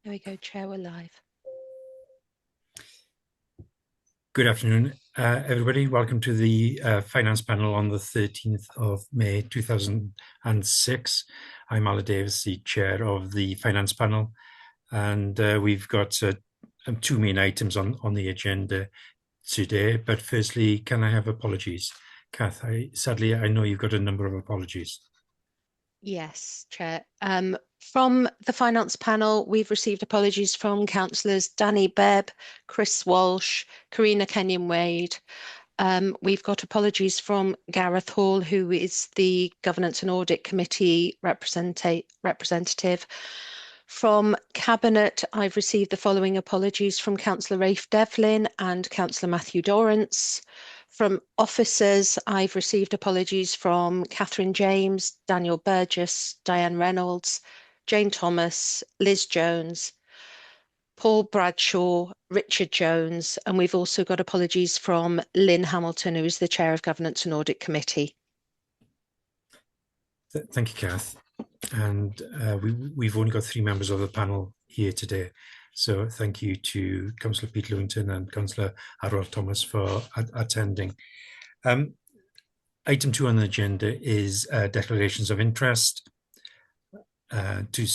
There we go, Chair, we're live. Good afternoon, everybody. Welcome to the Finance Panel on the 13th of May 2006. I'm Alan Davis, the Chair of the Finance Panel, and we've got two main items on the agenda today. But firstly, can I have apologies? Kath, sadly, I know you've got a number of apologies. Yes, Chair. From the Finance Panel, we've received apologies from Councillors Danny Bebb, Chris Walsh, Karina Kenyon-Wade. We've got apologies from Gareth Hall, who is the Governance and Audit Committee representative. From Cabinet, I've received the following apologies from Councillor Rafe Devlin and Councillor Matthew Dorrance. From officers, I've received apologies from Catherine James, Daniel Burgess, Diane Reynolds, Jane Thomas, Liz Jones, Paul Bradshaw, Richard Jones, and we've also got apologies from Lynn Hamilton, who is the Chair of Governance and Audit Committee. Thank you, Kath. And we've only got three members of the panel here today. So thank you to Councillor Pete Lewington and Councillor Harold Thomas for attending. Item 2 on the agenda is declarations of interest. Do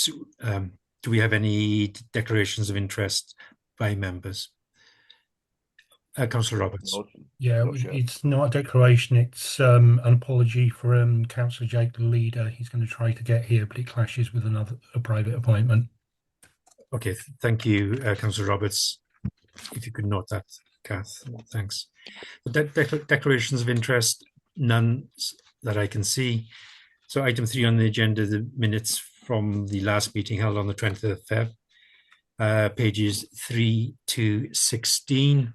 we have any declarations of interest by members? Councillor Roberts. Yeah, it's not a declaration, it's an apology for Councillor Jake, the leader. He's going to try to get here, but it clashes with a private appointment. Okay, thank you, Councillor Roberts. If you could note that, Kath, thanks. The declarations of interest, none that I can see. So item 3 on the agenda, the minutes from the last meeting held on the 20th of Feb, pages 3 to 16.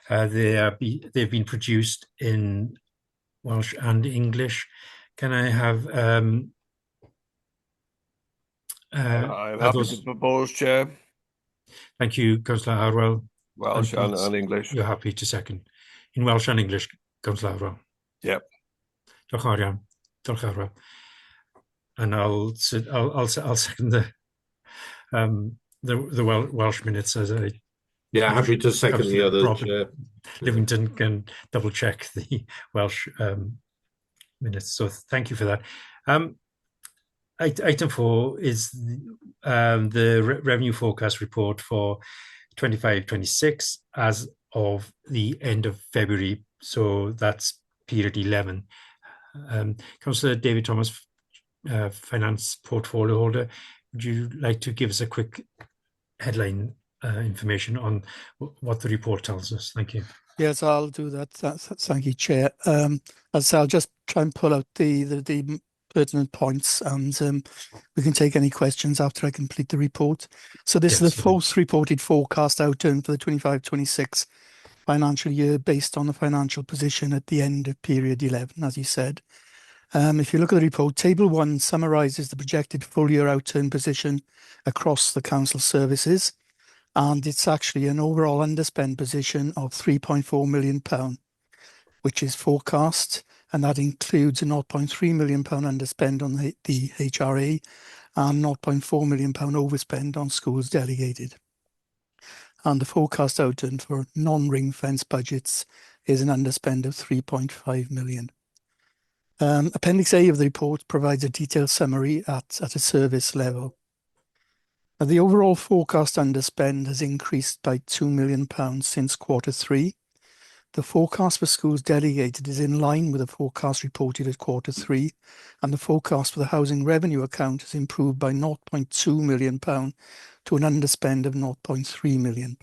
They've been produced in Welsh and English. Can I have I'm happy to propose, Chair. Thank you, Councillor Harwell. Welsh and English. You're happy to second. In Welsh and English, Councillor Harwell. Yep. Diolch yn fawr iawn. Diolch Harwell. And I'll second the Welsh minutes as I. Yeah, happy to second the other. Lewington can double check the Welsh minutes. So thank you for that. Item 4 is the revenue forecast report for 25-26 as of the end of February. So that's period 11. Councillor David Thomas, Finance Portfolio Holder, would you like to give us a quick headline information on what the report tells us? Thank you. Yes, I'll do that. Thank you, Chair. As I'll just try and pull out the pertinent points, and we can take any questions after I complete the report. So this is the fourth reported forecast outturn for the 25-26 financial year based on the financial position at the end of period 11, as you said. If you look at the report, Table 1 summarises the projected full-year outturn position across the council services, and it's actually an overall underspend position of £3.4 million, which is forecast, and that includes a £0.3 million underspend on the HRA and £0.4 million overspend on schools delegated. And the forecast outturn for non-ring-fence budgets is an underspend of £3.5 million. Appendix A of the report provides a detailed summary at a service level. Now, the overall forecast underspend has increased by £2 million since Q3. The forecast for schools delegated is in line with the forecast reported at Q3, and the forecast for the housing revenue account has improved by £0.2 million to an underspend of £0.3 million.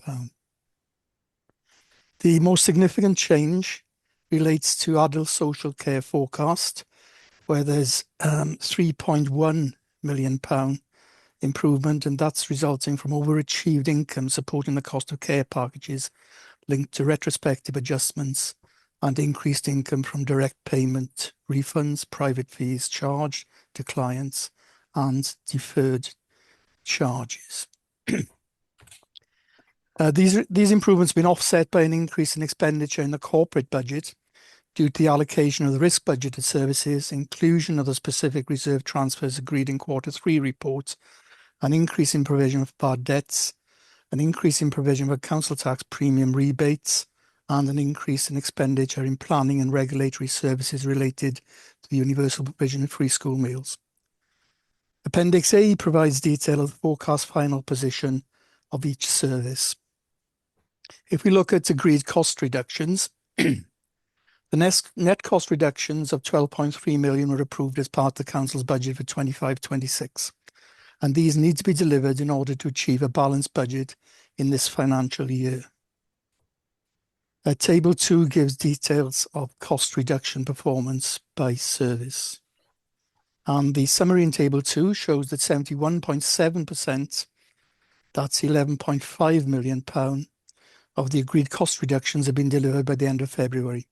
The most significant change relates to adult social care forecast, where there's £3.1 million improvement, and that's resulting from overachieved income supporting the cost of care packages linked to retrospective adjustments and increased income from direct payment refunds, private fees charged to clients, and deferred charges. These improvements have been offset by an increase in expenditure in the corporate budget due to the allocation of the risk budgeted services, inclusion of the specific reserve transfers agreed in Q3 reports, an increase in provision for bad debts, an increase in provision for council tax premium rebates, and an increase in expenditure in planning and regulatory services related to the universal provision of free school meals. Appendix A provides detail of the forecast final position of each service. If we look at agreed cost reductions, the net cost reductions of 12.3 million were approved as part of the council's budget for 25-26. And these need to be delivered in order to achieve a balanced budget in this financial year. Table 2 gives details of cost reduction performance by service. And the summary in Table 2 shows that 71.7%, that's £11.5 million, of the agreed cost reductions have been delivered by the end of February.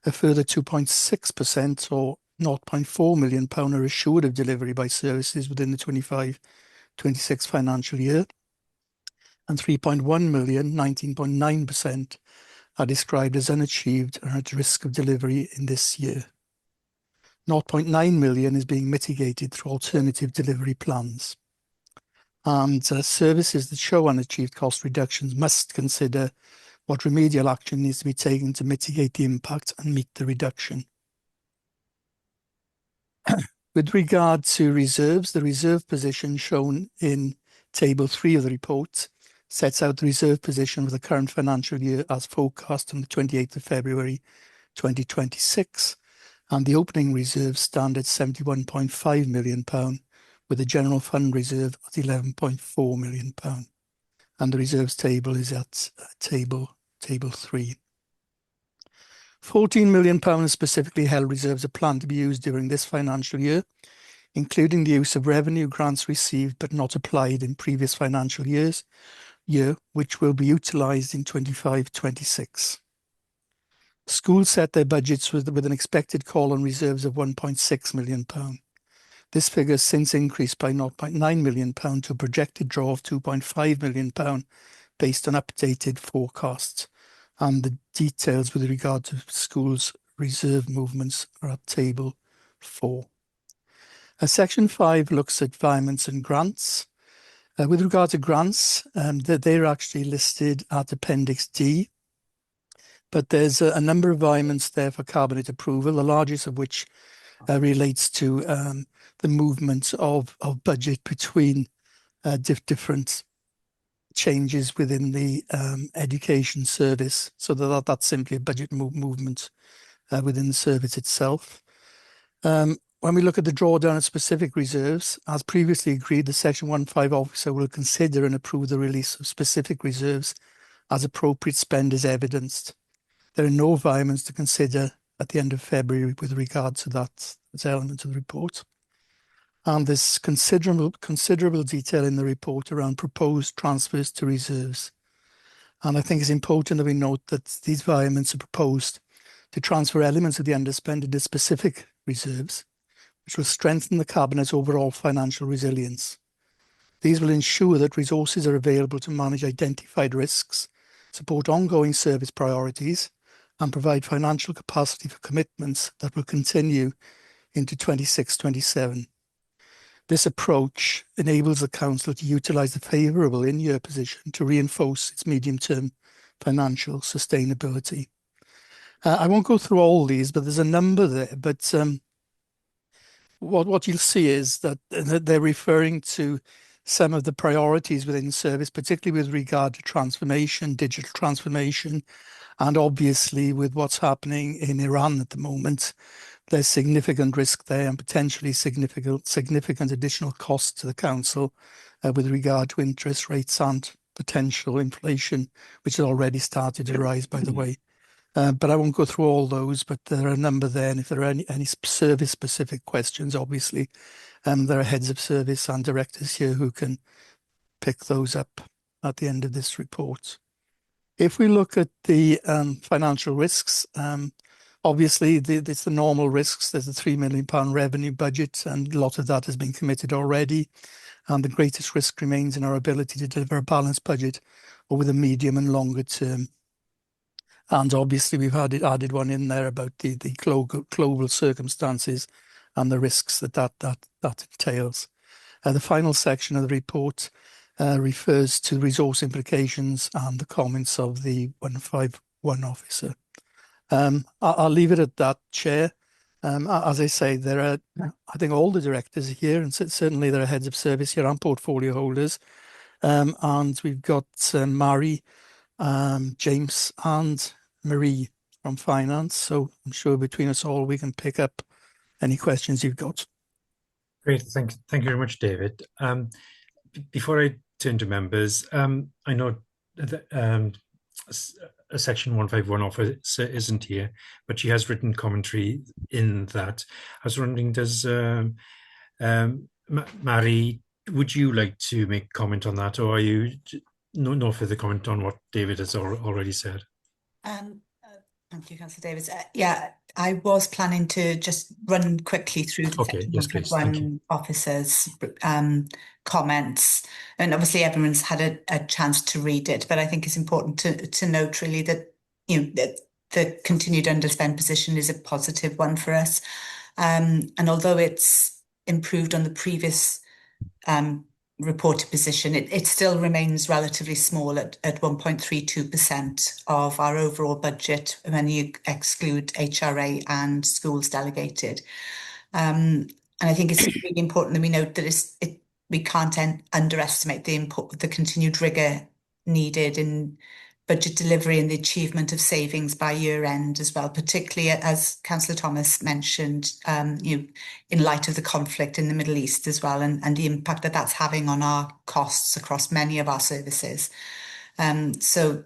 A further 2.6% or £0.4 million are assured of delivery by services within the 25-26 financial year, and 3.1 million, 19.9%, are described as unachieved and at risk of delivery in this year. 0.9 million is being mitigated through alternative delivery plans. And services that show unachieved cost reductions must consider what remedial action needs to be taken to mitigate the impact and meet the reduction. With regard to reserves, the reserve position shown in Table 3 of the report sets out the reserve position for the current financial year as forecast on the 28th of February 2026, and the opening reserves stand at £71.5 million, with a general fund reserve at £11.4 million. And the reserves table is at table 3. £14 million specifically held reserves are planned to be used during this financial year, including the use of revenue grants received but not applied in previous financial years, which will be utilised in 25-26. Schools set their budgets with an expected call on reserves of £1.6 million. This figure has since increased by £0.9 million to a projected draw of £2.5 million based on updated forecasts. And the details with regard to schools' reserve movements are at Table 4. Section 5 looks at environments and grants. With regard to grants, they're actually listed at Appendix D, but there's a number of environments there for Cabinet approval, the largest of which relates to the movement of budget between different changes within the education service, so that's simply a budget movement within the service itself. When we look at the drawdown of specific reserves, as previously agreed, the Section 1.5 officer will consider and approve the release of specific reserves as appropriate spend is evidenced. There are no environments to consider at the end of February with regard to that element of the report. And there's considerable detail in the report around proposed transfers to reserves. And I think it's important that we note that these environments are proposed to transfer elements of the underspend into specific reserves, which will strengthen the Cabinet's overall financial resilience. These will ensure that resources are available to manage identified risks, support ongoing service priorities, and provide financial capacity for commitments that will continue into 26-27. This approach enables the Council to utilise the favourable in-year position to reinforce its medium-term financial sustainability. I won't go through all these, but there's a number there. But what you'll see is that they're referring to some of the priorities within the service, particularly with regard to transformation, digital transformation, and obviously with what's happening in Iran at the moment. There's significant risk there and potentially significant additional costs to the Council with regard to interest rates and potential inflation, which has already started to rise, by the way. But I won't go through all those, but there are a number there. And if there are any service-specific questions, obviously, there are heads of service and directors here who can pick those up at the end of this report. If we look at the financial risks, obviously, it's the normal risks. There's a £3 million revenue budget, and a lot of that has been committed already. And the greatest risk remains in our ability to deliver a balanced budget over the medium and longer term. And obviously, we've added one in there about the global circumstances and the risks that entails. The final section of the report refers to resource implications and the comments of the 151 officer. I'll leave it at that, Chair. As I say, there are, I think all the directors are here, and certainly there are heads of service here and portfolio holders. And we've got Mary, James and Marie from finance. So I'm sure between us all, we can pick up any questions you've got. Great, thank you very much, David. Before I turn to members, I know that a section 151 officer isn't here, but she has written commentary in that. I was wondering, does Mary, would you like to make comment on that, or are you no further comment on what David has already said? Thank you, Councillor Davies. Yeah, I was planning to just run quickly through the section officers' comments, and obviously everyone's had a chance to read it. But I think it's important to note really that that the continued underspend position is a positive one for us, and although it's improved on the previous reported position, it still remains relatively small at 1.32% of our overall budget when you exclude HRA and schools delegated. And I think it's really important that we note that we can't underestimate the continued rigour needed in budget delivery and the achievement of savings by year end as well, particularly as Councillor Thomas mentioned, in light of the conflict in the Middle East as well, and the impact that that's having on our costs across many of our services. So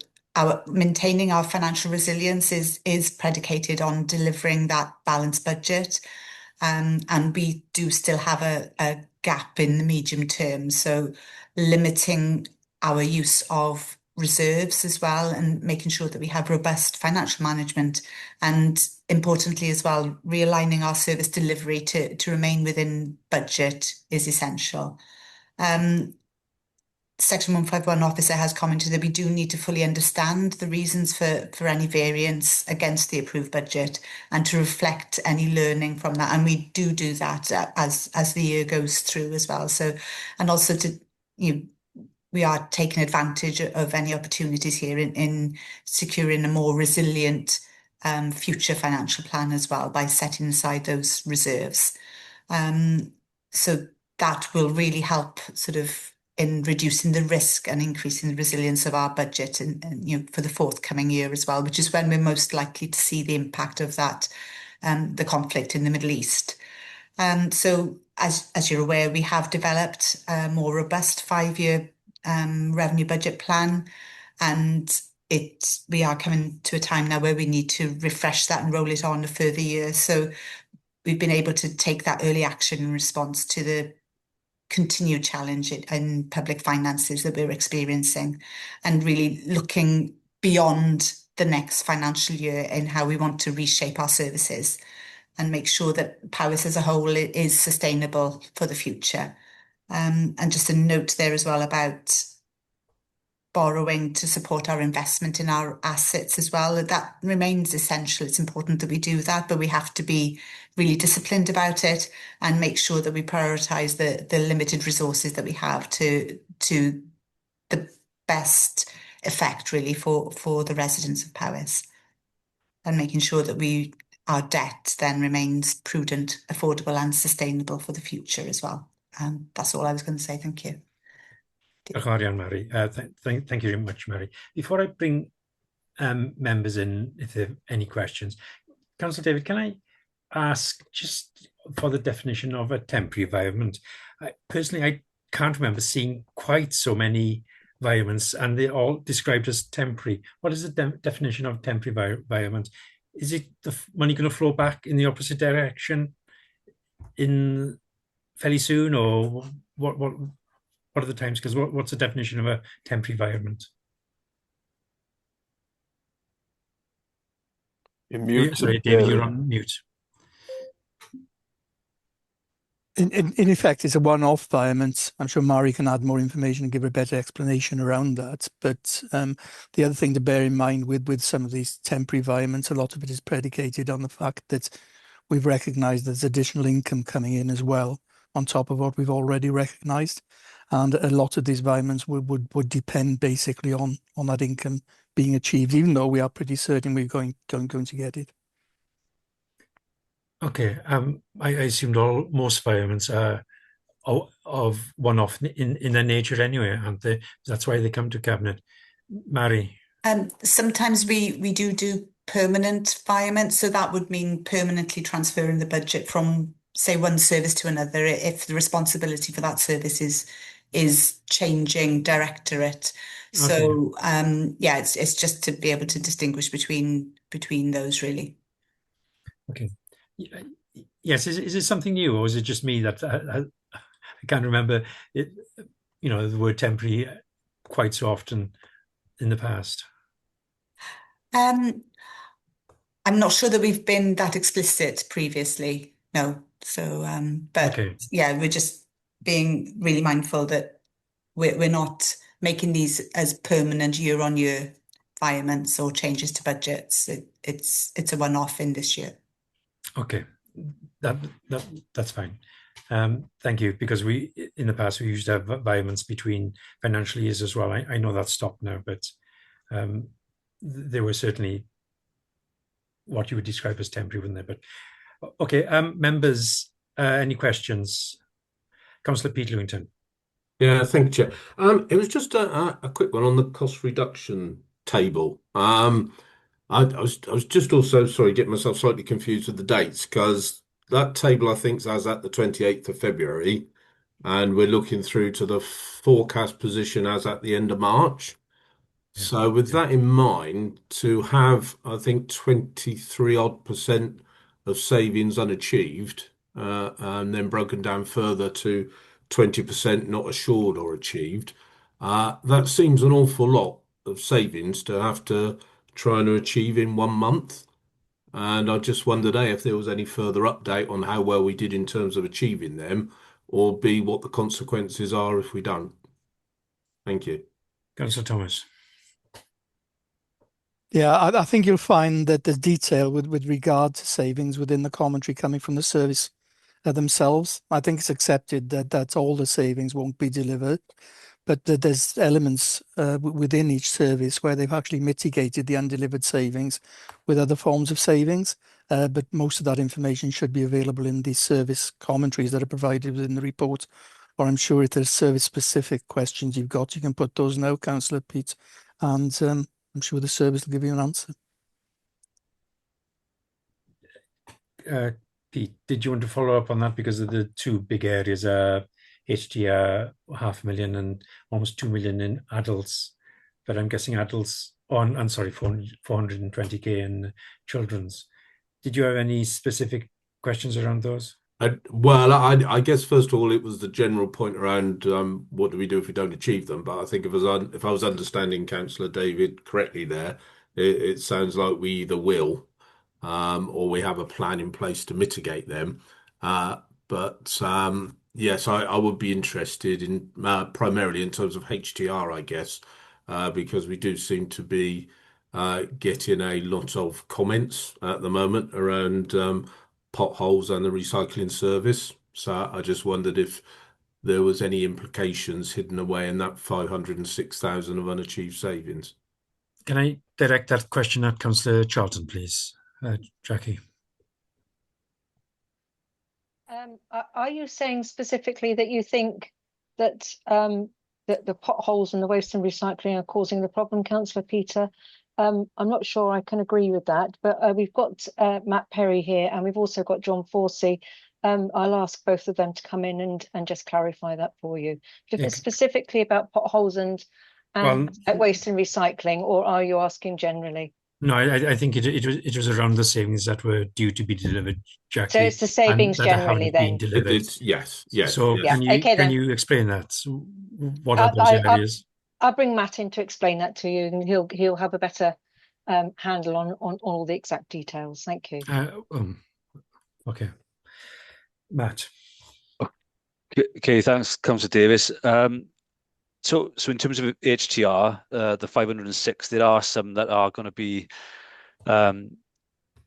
maintaining our financial resilience is predicated on delivering that balanced budget, and we do still have a gap in the medium term. So limiting our use of reserves as well, and making sure that we have robust financial management, and importantly as well, realigning our service delivery to remain within budget is essential. Section 151 officer has commented that we do need to fully understand the reasons for any variance against the approved budget and to reflect any learning from that, and we do that as the year goes through as well. So, and also to we are taking advantage of any opportunities here in securing a more resilient future financial plan as well by setting aside those reserves. So that will really help sort of in reducing the risk and increasing the resilience of our budget and for the forthcoming year as well, which is when we're most likely to see the impact of that, the conflict in the Middle East. So as you're aware, we have developed a more robust 5-year revenue budget plan, and we are coming to a time now where we need to refresh that and roll it on a further year. So we've been able to take that early action in response to the continued challenge in public finances that we're experiencing, and really looking beyond the next financial year in how we want to reshape our services and make sure that Powys as a whole is sustainable for the future. And just a note there as well about borrowing to support our investment in our assets as well. That remains essential. It's important that we do that, but we have to be really disciplined about it and make sure that we prioritise the limited resources that we have to the best effect really for the residents of Powys, and making sure that our debt then remains prudent, affordable and sustainable for the future as well. That's all I was going to say. Thank you. Mary. Thank you very much, Mary. Before I bring members in, if they have any questions, Councillor David, can I ask just for the definition of a temporary environment? Personally, I can't remember seeing quite so many environments, and they're all described as temporary. What is the definition of temporary environment? Is it the money going to flow back in the opposite direction in fairly soon, or what are the times? Because what's the definition of a temporary environment? You're mute. Sorry, David, you're on mute. In effect, it's a one-off environment. I'm sure Mari can add more information and give a better explanation around that. But the other thing to bear in mind with some of these temporary environments, a lot of it is predicated on the fact that we've recognised there's additional income coming in as well on top of what we've already recognised, and a lot of these payments would depend basically on that income being achieved, even though we are pretty certain we're going to get it. Okay. I assumed most payments are of one-off in their nature anyway, aren't they? That's why they come to cabinet. Mary. Sometimes we do permanent payments, so that would mean permanently transferring the budget from, say, one service to another if the responsibility for that service is changing directorate. So yeah, it's just to be able to distinguish between those, really. Okay. Yes, is it something new, or is it just me that I can't remember it? You know, the word temporary quite so often in the past. I'm not sure that we've been that explicit previously. No. So, but Okay. yeah, we're just being really mindful that we're not making these as permanent year-on-year payments or changes to budgets. It's a one-off in this year. Okay, that's fine. Thank you, because in the past we used to have payments between financial years as well. I know that's stopped now, but they were certainly what you would describe as temporary, weren't they? But okay, members, any questions? Councillor Pete Lewington. Yeah, thank you, Chair. It was just a quick one on the cost reduction table. I was just also, sorry, getting myself slightly confused with the dates, because that table I think is as at the 28th of February, and we're looking through to the forecast position as at the end of March. So with that in mind, to have, I think, 23 odd% of savings unachieved, and then broken down further to 20% not assured or achieved, that seems an awful lot of savings to have to try and achieve in 1 month. And I just wondered, A, if there was any further update on how well we did in terms of achieving them, or B, what the consequences are if we don't. Thank you. Councillor Thomas. Yeah, I think you'll find that the detail with regard to savings within the commentary coming from the service themselves. I think it's accepted that all the savings won't be delivered, but that there's elements within each service where they've actually mitigated the undelivered savings with other forms of savings. But most of that information should be available in the service commentaries that are provided within the report. Or I'm sure if there's service-specific questions you've got, you can put those now, Councillor Pete, and I'm sure the service will give you an answer. Pete, did you want to follow up on that? Because of the two big areas are HTR, 500,000 and almost 2 million in adults. But I'm guessing adults I'm sorry, 420k in children's. Did you have any specific questions around those? I guess first of all, it was the general point around what do we do if we don't achieve them. But I think if I was understanding Councillor David correctly there, it sounds like we either will or we have a plan in place to mitigate them. Yes, I would be interested in primarily in terms of HTR, I guess, because we do seem to be getting a lot of comments at the moment around potholes and the recycling service. So I just wondered if there was any implications hidden away in that 506,000 of unachieved savings. Can I direct that question at Councillor Charlton, please? Jackie. Are you saying specifically that you think that that the potholes and the waste and recycling are causing the problem, Councillor Peter? I'm not sure I can agree with that, but we've got Matt Perry here and we've also got John Forsey. I'll ask both of them to come in and just clarify that for you. If it's specifically about potholes and waste and recycling, or are you asking generally? No, I think it was around the savings that were due to be delivered, Jackie. So it's the savings generally then? Yes. So yeah. Can you explain that? What are those areas? I'll bring Matt in to explain that to you, and he'll have a better handle on all the exact details. Thank you. Okay, Matt. Okay, thanks, Councillor Davis. So in terms of HTR, the 506, there are some that are going to be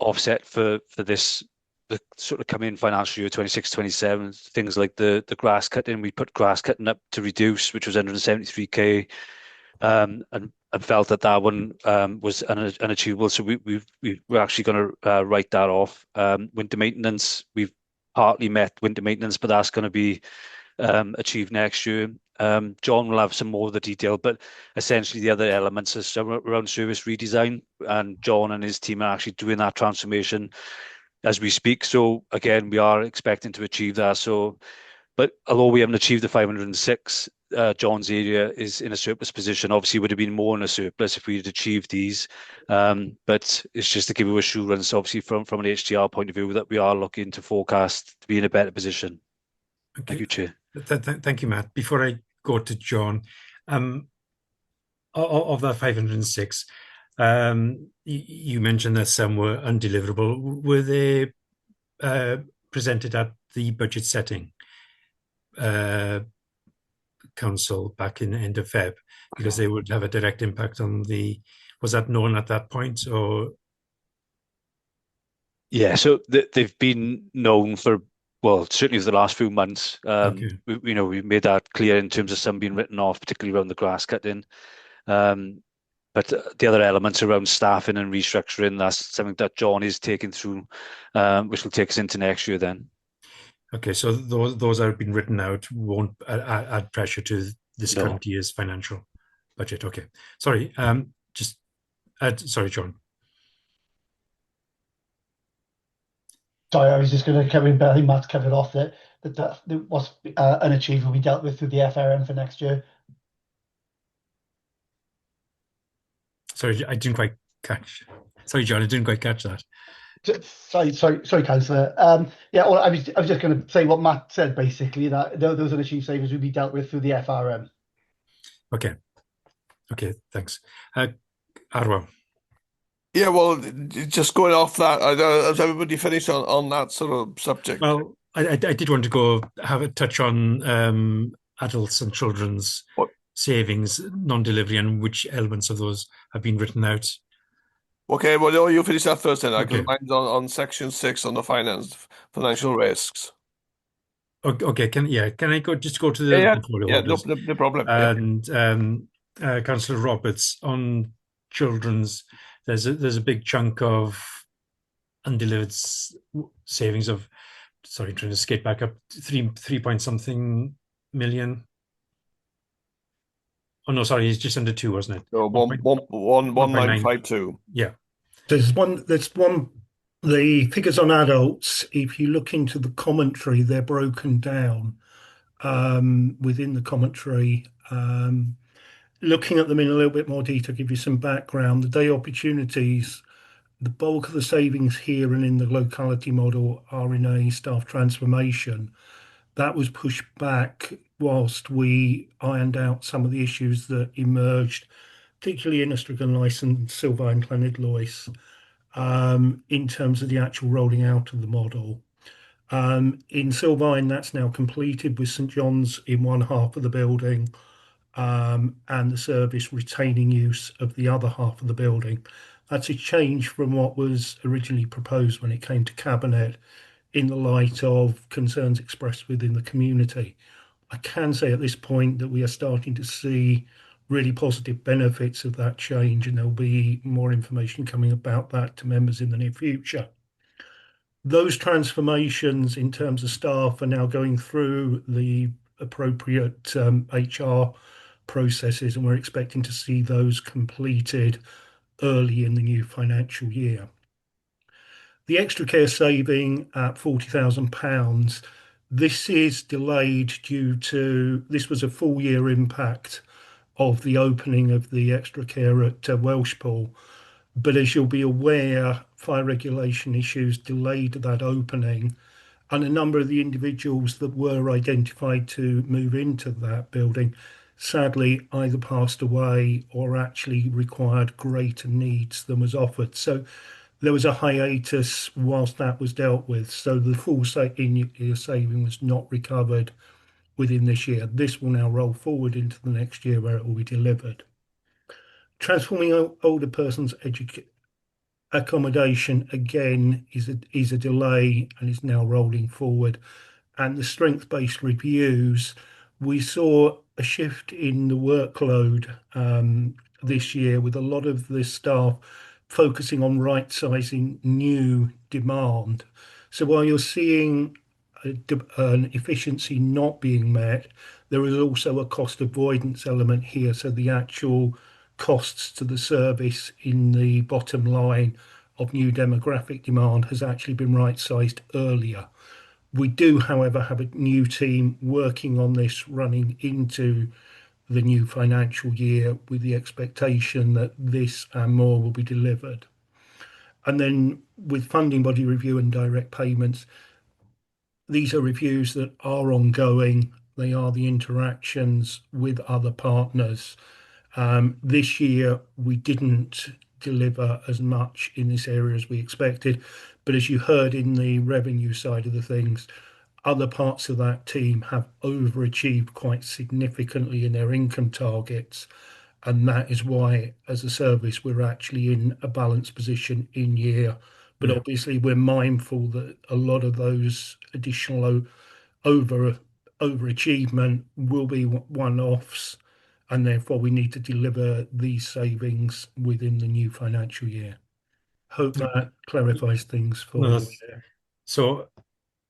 offset for this the sort of coming financial year 26-27, things like the grass cutting, we put grass cutting up to reduce, which was 173k, and felt that that one was unachievable. So we're actually going to write that off. Winter maintenance, we've partly met winter maintenance, but that's going to be achieved next year. John will have some more of the detail, but essentially the other elements are around service redesign, and John and his team are actually doing that transformation as we speak. So again, we are expecting to achieve that. So, but although we haven't achieved the 506, John's area is in a surplus position. Obviously, would have been more in a surplus if we had achieved these. But it's just to give you assurance, obviously, from an HTR point of view, that we are looking to forecast to be in a better position. Okay. Thank you, Chair. Thank you, Matt. Before I go to John, of that 506, you mentioned that some were undeliverable. Were they presented at the budget setting council back in the end of Feb? Because they would have a direct impact on the... Was that known at that point, or...? Yeah, so they've been known for, well, certainly for the last few months. Okay. We made that clear in terms of some being written off, particularly around the grass cutting. But the other elements around staffing and restructuring, that's something that John is taking through, which will take us into next year then. Okay, so those that have been written out won't add pressure to this No. current year's financial budget. Okay, sorry, sorry, John. Sorry, I was just going to come in, but I think Matt's covered off that was unachievable we dealt with through the FRM for next year. Sorry, I didn't quite catch. Sorry, John, I didn't quite catch that. Sorry, Councillor. Yeah, well, I was just going to say what Matt said, basically, that those unachieved savings would be dealt with through the FRM. Okay, thanks. Arwa. Yeah, well, just going off that, has everybody finished on that sort of subject? Well, I did want to go have a touch on adults and children's savings, non-delivery, and which elements of those have been written out. Okay, well, you finish that first then. Okay. Mine's on section 6 on the financial risks. Okay, can I go to the portfolio holders? No problem. And Councillor Roberts, on children's, there's a big chunk of undelivered savings of, sorry, trying to skate back up, 3 point something million. Oh no, sorry, it's just under 2, wasn't it? No, 1.1952. Yeah. There's one. The figures on adults, if you look into the commentary, they're broken down within the commentary. Looking at them in a little bit more detail, give you some background. The day opportunities, the bulk of the savings here and in the locality model are in a staff transformation. That was pushed back whilst we ironed out some of the issues that emerged, particularly in Ystrad Licence, Sylvain, Llanidloes, in terms of the actual rolling out of the model. In Sylvain, that's now completed with St John's in one half of the building, and the service retaining use of the other half of the building. That's a change from what was originally proposed when it came to Cabinet, in the light of concerns expressed within the community. I can say at this point that we are starting to see really positive benefits of that change, and there'll be more information coming about that to members in the near future. Those transformations in terms of staff are now going through the appropriate HR processes, and we're expecting to see those completed early in the new financial year. The extra care saving at £40,000, this is delayed due to, this was a full year impact of the opening of the extra care at Welshpool. But as you'll be aware, fire regulation issues delayed that opening, and a number of the individuals that were identified to move into that building sadly either passed away or actually required greater needs than was offered. So there was a hiatus whilst that was dealt with. So the full in-year saving was not recovered within this year. This will now roll forward into the next year where it will be delivered. Transforming older persons' accommodation again is a delay and is now rolling forward. And the strength-based reviews, we saw a shift in the workload this year, with a lot of the staff focusing on right-sizing new demand. So while you're seeing an efficiency not being met, there is also a cost avoidance element here. So the actual costs to the service in the bottom line of new demographic demand has actually been right-sized earlier. We do, however, have a new team working on this running into the new financial year, with the expectation that this and more will be delivered. And then with funding body review and direct payments, these are reviews that are ongoing. They are the interactions with other partners. This year, we didn't deliver as much in this area as we expected. But as you heard in the revenue side of the things, other parts of that team have overachieved quite significantly in their income targets. And that is why, as a service, we're actually in a balanced position in year. But obviously, we're mindful that a lot of those additional overachievement will be one-offs, and therefore we need to deliver these savings within the new financial year. Hope that clarifies things for you. So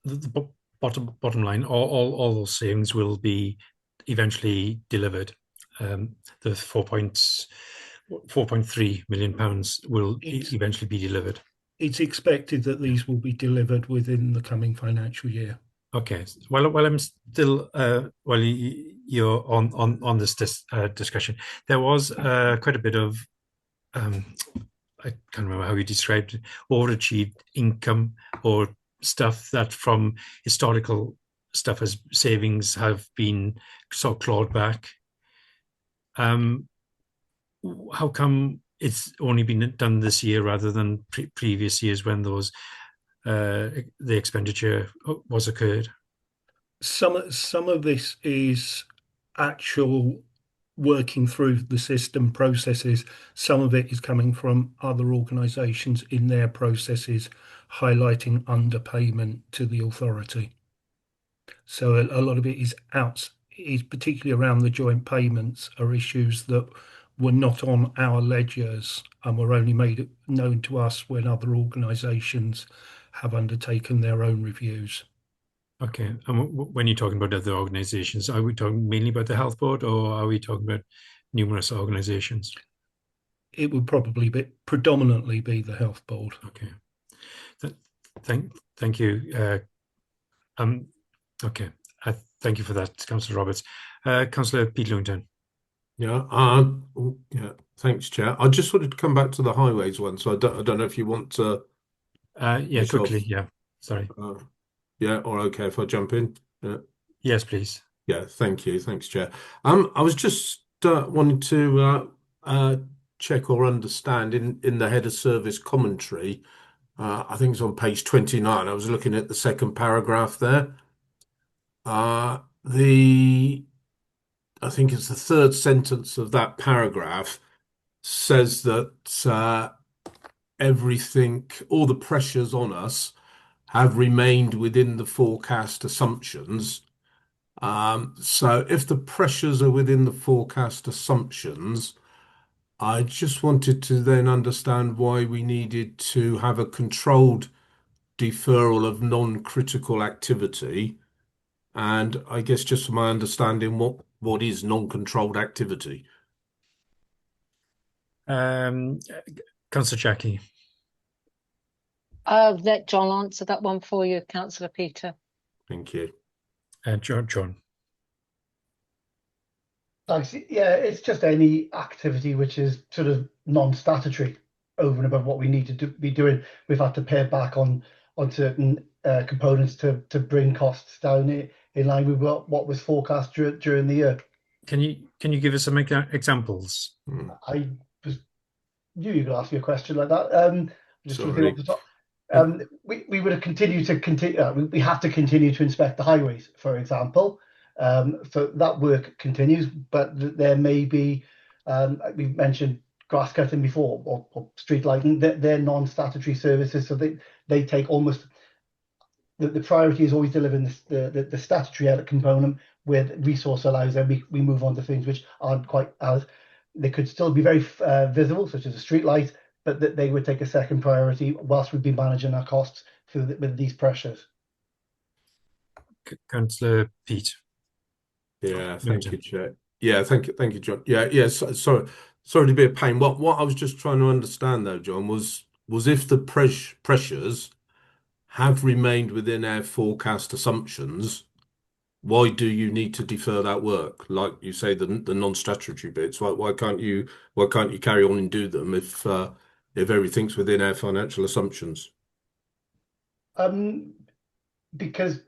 the bottom line, all those savings will be eventually delivered. The £4.3 million will eventually be delivered. It's expected that these will be delivered within the coming financial year. Okay. While I'm still while you're on this discussion, there was quite a bit of I can't remember how you described it, overachieved income or stuff that from historical stuff as savings have been sort of clawed back. How come it's only been done this year rather than previous years when those the expenditure was occurred? Some of this is actual working through the system processes. Some of it is coming from other organisations in their processes, highlighting underpayment to the authority. So a lot of it is particularly around the joint payments, are issues that were not on our ledgers and were only made known to us when other organisations have undertaken their own reviews. Okay. And when you're talking about other organisations, are we talking mainly about the Health Board, or are we talking about numerous organisations? It would probably predominantly be the Health Board. Okay. Thank you. Okay. Thank you for that, Councillor Roberts. Councillor Pete Lewington. Yeah. Thanks, Chair. I just wanted to come back to the highways one. So I don't know if you want to. Yeah, quickly. Yeah. Sorry. Yeah. Or okay if I jump in. Yes, please. Yeah. Thank you. Thanks, Chair. I was just wanting to check or understand in the head of service commentary. I think it's on page 29. I was looking at the second paragraph there. I think it's the third sentence of that paragraph says that everything, all the pressures on us have remained within the forecast assumptions. So if the pressures are within the forecast assumptions, I just wanted to then understand why we needed to have a controlled deferral of non-critical activity. And I guess just from my understanding, what is non-controlled activity? Councillor Jackie. I'll let John answer that one for you, Councillor Peter. Thank you. John. Thanks. Yeah, it's just any activity which is sort of non-statutory over and above what we need to be doing. We've had to pare back on certain components to bring costs down in line with what was forecast during the year. Can you give us some examples? I was knew you were going to ask me a question like that. Just looking off the top. We would have continued to continue. We have to continue to inspect the highways, for example. So that work continues, but there may be. We mentioned grass cutting before or street lighting. They're non-statutory services, so they take almost the priority is always delivering the statutory component where the resource allows. Then we move on to things which aren't quite as, they could still be very visible, such as a street light, but that they would take a second priority whilst we'd be managing our costs with these pressures. Councillor Peat. Yeah, thank you, Chair. Yeah, thank you, John. Yeah. Sorry to be a pain. What I was just trying to understand, though, John, was if the pressures have remained within our forecast assumptions, why do you need to defer that work? Like you say, the non-statutory bits. Why can't you carry on and do them if everything's within our financial assumptions? Because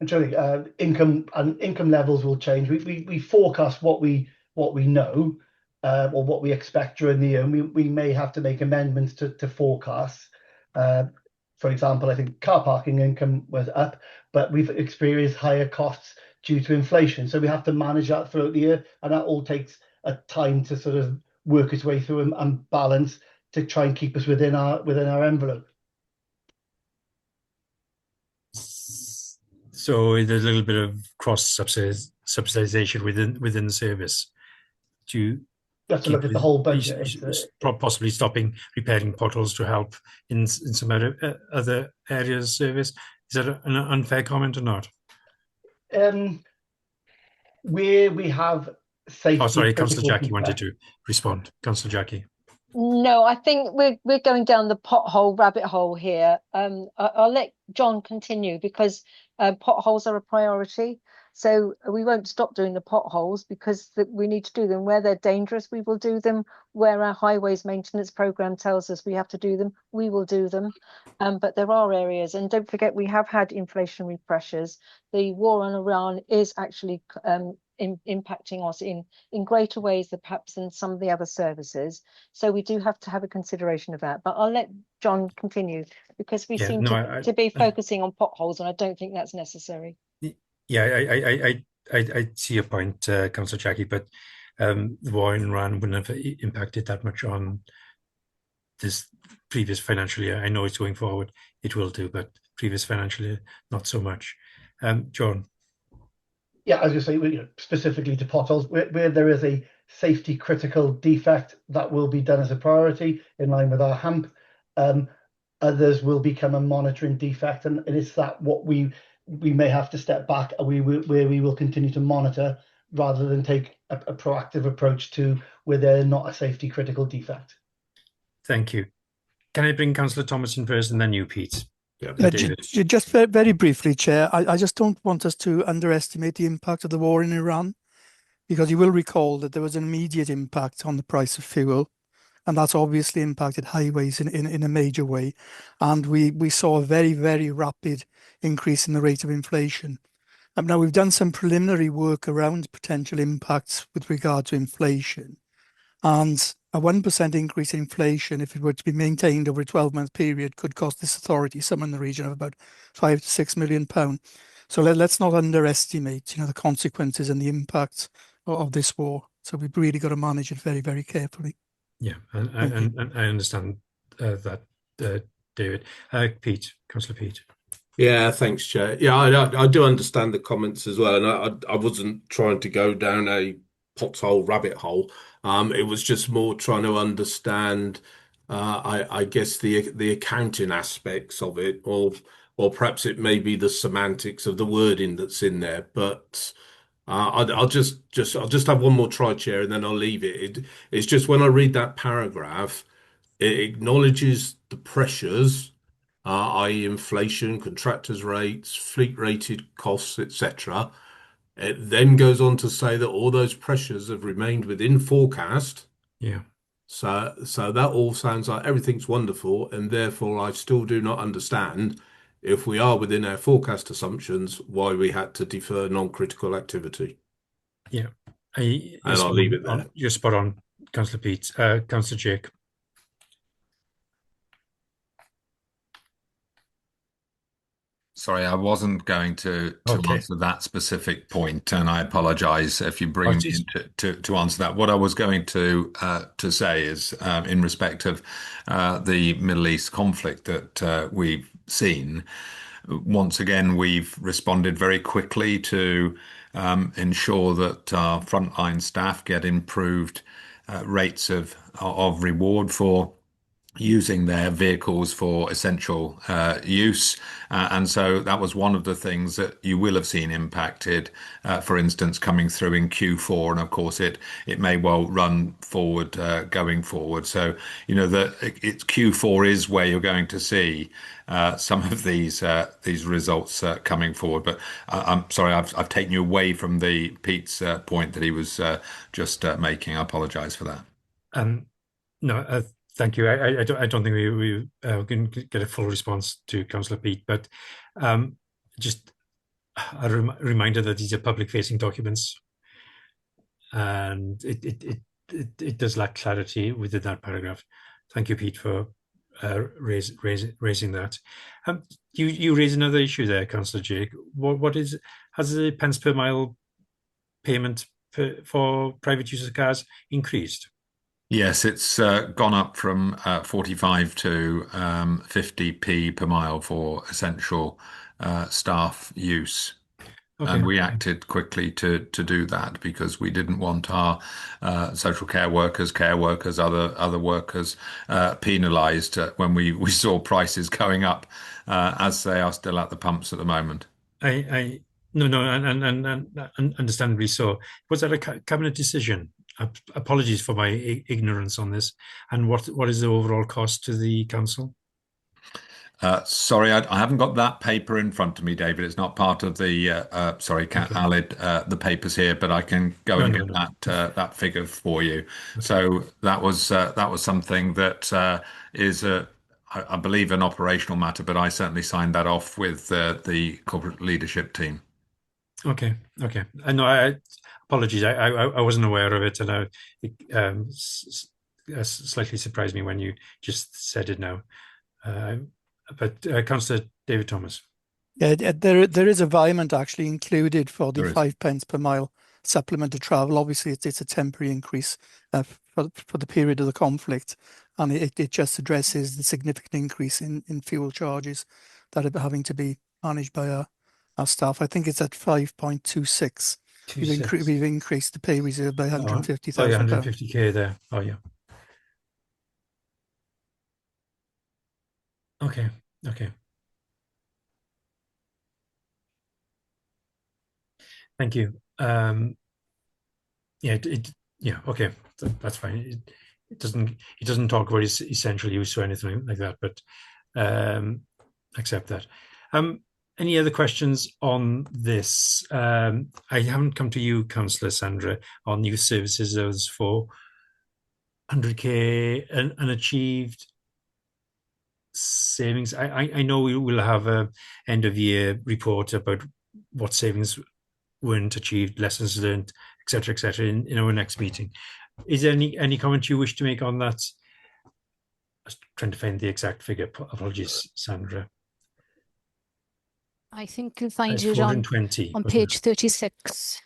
I'm trying to think, income levels will change. We forecast what we know or what we expect during the year, and we may have to make amendments to forecasts. For example, I think car parking income was up, but we've experienced higher costs due to inflation. So we have to manage that throughout the year, and that all takes a time to sort of work its way through and balance to try and keep us within our envelope. So there's a little bit of cross subsidization within the service. Do you have to look at the whole budget? Possibly stopping repairing potholes to help in some other areas of service. Is that an unfair comment or not? Where we have safety. Oh, sorry, Councillor Jackie wanted to respond. Councillor Jackie. No, I think we're going down the pothole rabbit hole here. I'll let John continue because potholes are a priority. So we won't stop doing the potholes because we need to do them. Where they're dangerous, we will do them. Where our highways maintenance programme tells us we have to do them, we will do them. But there are areas, and don't forget, we have had inflationary pressures. The war on Iran is actually impacting us in greater ways than perhaps in some of the other services. So we do have to have a consideration of that. But I'll let John continue because we seem to be focusing on potholes, and I don't think that's necessary. Yeah, I see your point, Councillor Jackie, but the war in Iran wouldn't have impacted that much on this previous financial year. I know it's going forward, it will do, but previous financial year, not so much. John. Yeah, I was going to say, specifically to potholes, where there is a safety critical defect, that will be done as a priority in line with our HAMP. Others will become a monitoring defect, and it's that what we may have to step back, and where we will continue to monitor rather than take a proactive approach to where they're not a safety critical defect. Thank you. Can I bring Councillor Thomas in first and then you, Pete? Yeah, just very briefly, Chair, I just don't want us to underestimate the impact of the war in Iran, because you will recall that there was an immediate impact on the price of fuel, and that's obviously impacted highways in a major way. And we saw a very, very rapid increase in the rate of inflation. Now, we've done some preliminary work around potential impacts with regard to inflation. And a 1% increase in inflation, if it were to be maintained over a 12-month period, could cost this authority somewhere in the region of about £5 to £6 million. So let's not underestimate, the consequences and the impact of this war. So we've really got to manage it very, very carefully. Yeah, and I understand that, David. Pete, Councillor Pete. Yeah, thanks, Chair. Yeah, I do understand the comments as well, and I wasn't trying to go down a pothole rabbit hole. It was just more trying to understand, I guess, the accounting aspects of it, or perhaps it may be the semantics of the wording that's in there. But I'll just have one more try, Chair, and then I'll leave it. It's just when I read that paragraph, it acknowledges the pressures, i.e. inflation, contractors' rates, fleet-rated costs, etc. It then goes on to say that all those pressures have remained within forecast. Yeah. So that all sounds like everything's wonderful, and therefore I still do not understand, if we are within our forecast assumptions, why we had to defer non-critical activity. Yeah. I'll leave it there. You're spot on, Councillor Pete. Councillor Jake. Sorry, I wasn't going to Okay. answer that specific point, and I apologize if you I bring was me just- in to answer that. What I was going to say is, in respect of the Middle East conflict that we've seen, once again, we've responded very quickly to ensure that our frontline staff get improved rates of reward for using their vehicles for essential use. And so that was one of the things that you will have seen impacted, for instance, coming through in Q4. And of course, it may well run forward going forward. So, it's Q4 is where you're going to see some of these results coming forward. But I'm sorry, I've taken you away from the Pete's point that he was just making. I apologize for that. No, thank you. I don't think we can get a full response to Councillor Pete, but just a reminder that these are public-facing documents, and it does lack clarity within that paragraph. Thank you, Pete, for raising that. You raise another issue there, Councillor Jake. Has the pence per mile payment for private use of cars increased? Yes, it's gone up from 45 to 50p per mile for essential staff use. Okay. And we acted quickly to do that because we didn't want our social care workers, other workers penalised when we saw prices going up, as they are still at the pumps at the moment. No, and understandably so. Was that a cabinet decision? Apologies for my ignorance on this. And what is the overall cost to the council? Sorry, I haven't got that paper in front of me, David. It's not part of the Aled, the papers here, but I can go and get that figure for you. Okay. So that was something that is I believe an operational matter, but I certainly signed that off with the corporate leadership team. Okay. I know. Apologies. I wasn't aware of it, and it slightly surprised me when you just said it now. But Councillor David Thomas. Yeah, there is a environment actually included for the 5 pence per mile supplemental travel. Obviously, it's a temporary increase for the period of the conflict, and it just addresses the significant increase in fuel charges that are having to be managed by our staff. I think it's at 5.26. We've increased the pay reserve by £150,000. Oh, yeah, 150k there. Oh, yeah. Okay. Thank you. Okay, that's fine. It doesn't talk about essential use or anything like that, but accept that. Any other questions on this? I haven't come to you, Councillor Sandra, on youth services. Those for 100k unachieved savings. I know we will have a end of year report about what savings weren't achieved, lessons learned, etc., in our next meeting. Is there any comment you wish to make on that? I was trying to find the exact figure. Apologies, Sandra. I think you'll find it on page 36.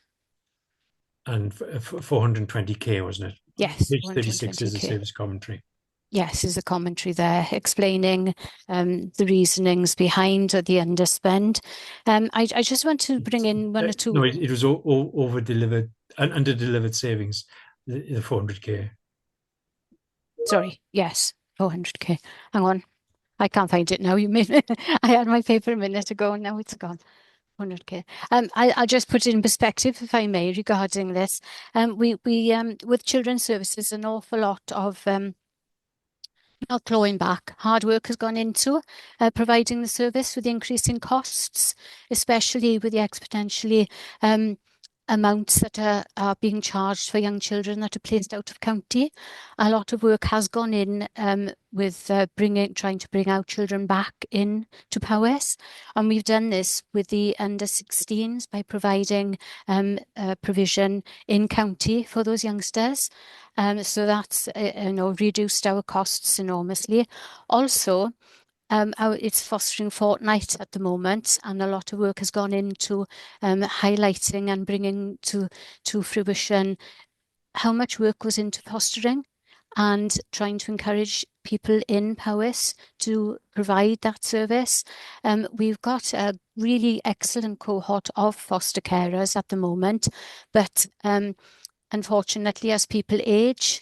And 420k, wasn't it? Yes. Page 36 is the service commentary. Yes, there's a commentary there explaining the reasonings behind the underspend. I just want to bring in one or two. No, it was over-delivered, under-delivered savings, the 400k. Sorry, yes, 400k. Hang on. I can't find it now. You made me. I had my paper a minute ago, and now it's gone. 100k. I'll just put it in perspective, if I may, regarding this. We with children's services, an awful lot of not clawing back. Hard work has gone into providing the service with the increase in costs, especially with the exponentially amounts that are being charged for young children that are placed out of county. A lot of work has gone in with trying to bring our children back in to Powys, and we've done this with the under 16s by providing provision in county for those youngsters. So that's reduced our costs enormously. Also, It's Fostering Fortnight at the moment, and a lot of work has gone into highlighting and bringing to fruition how much work goes into fostering and trying to encourage people in Powys to provide that service. We've got a really excellent cohort of foster carers at the moment, but unfortunately, as people age,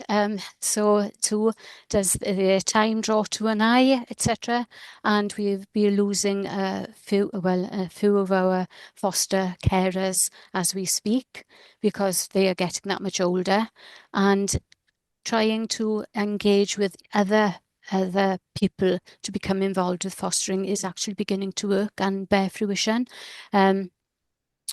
so too does their time draw to an eye, etc. And we've been losing a few of our foster carers as we speak, because they are getting that much older, and trying to engage with other people to become involved with fostering is actually beginning to work and bear fruition.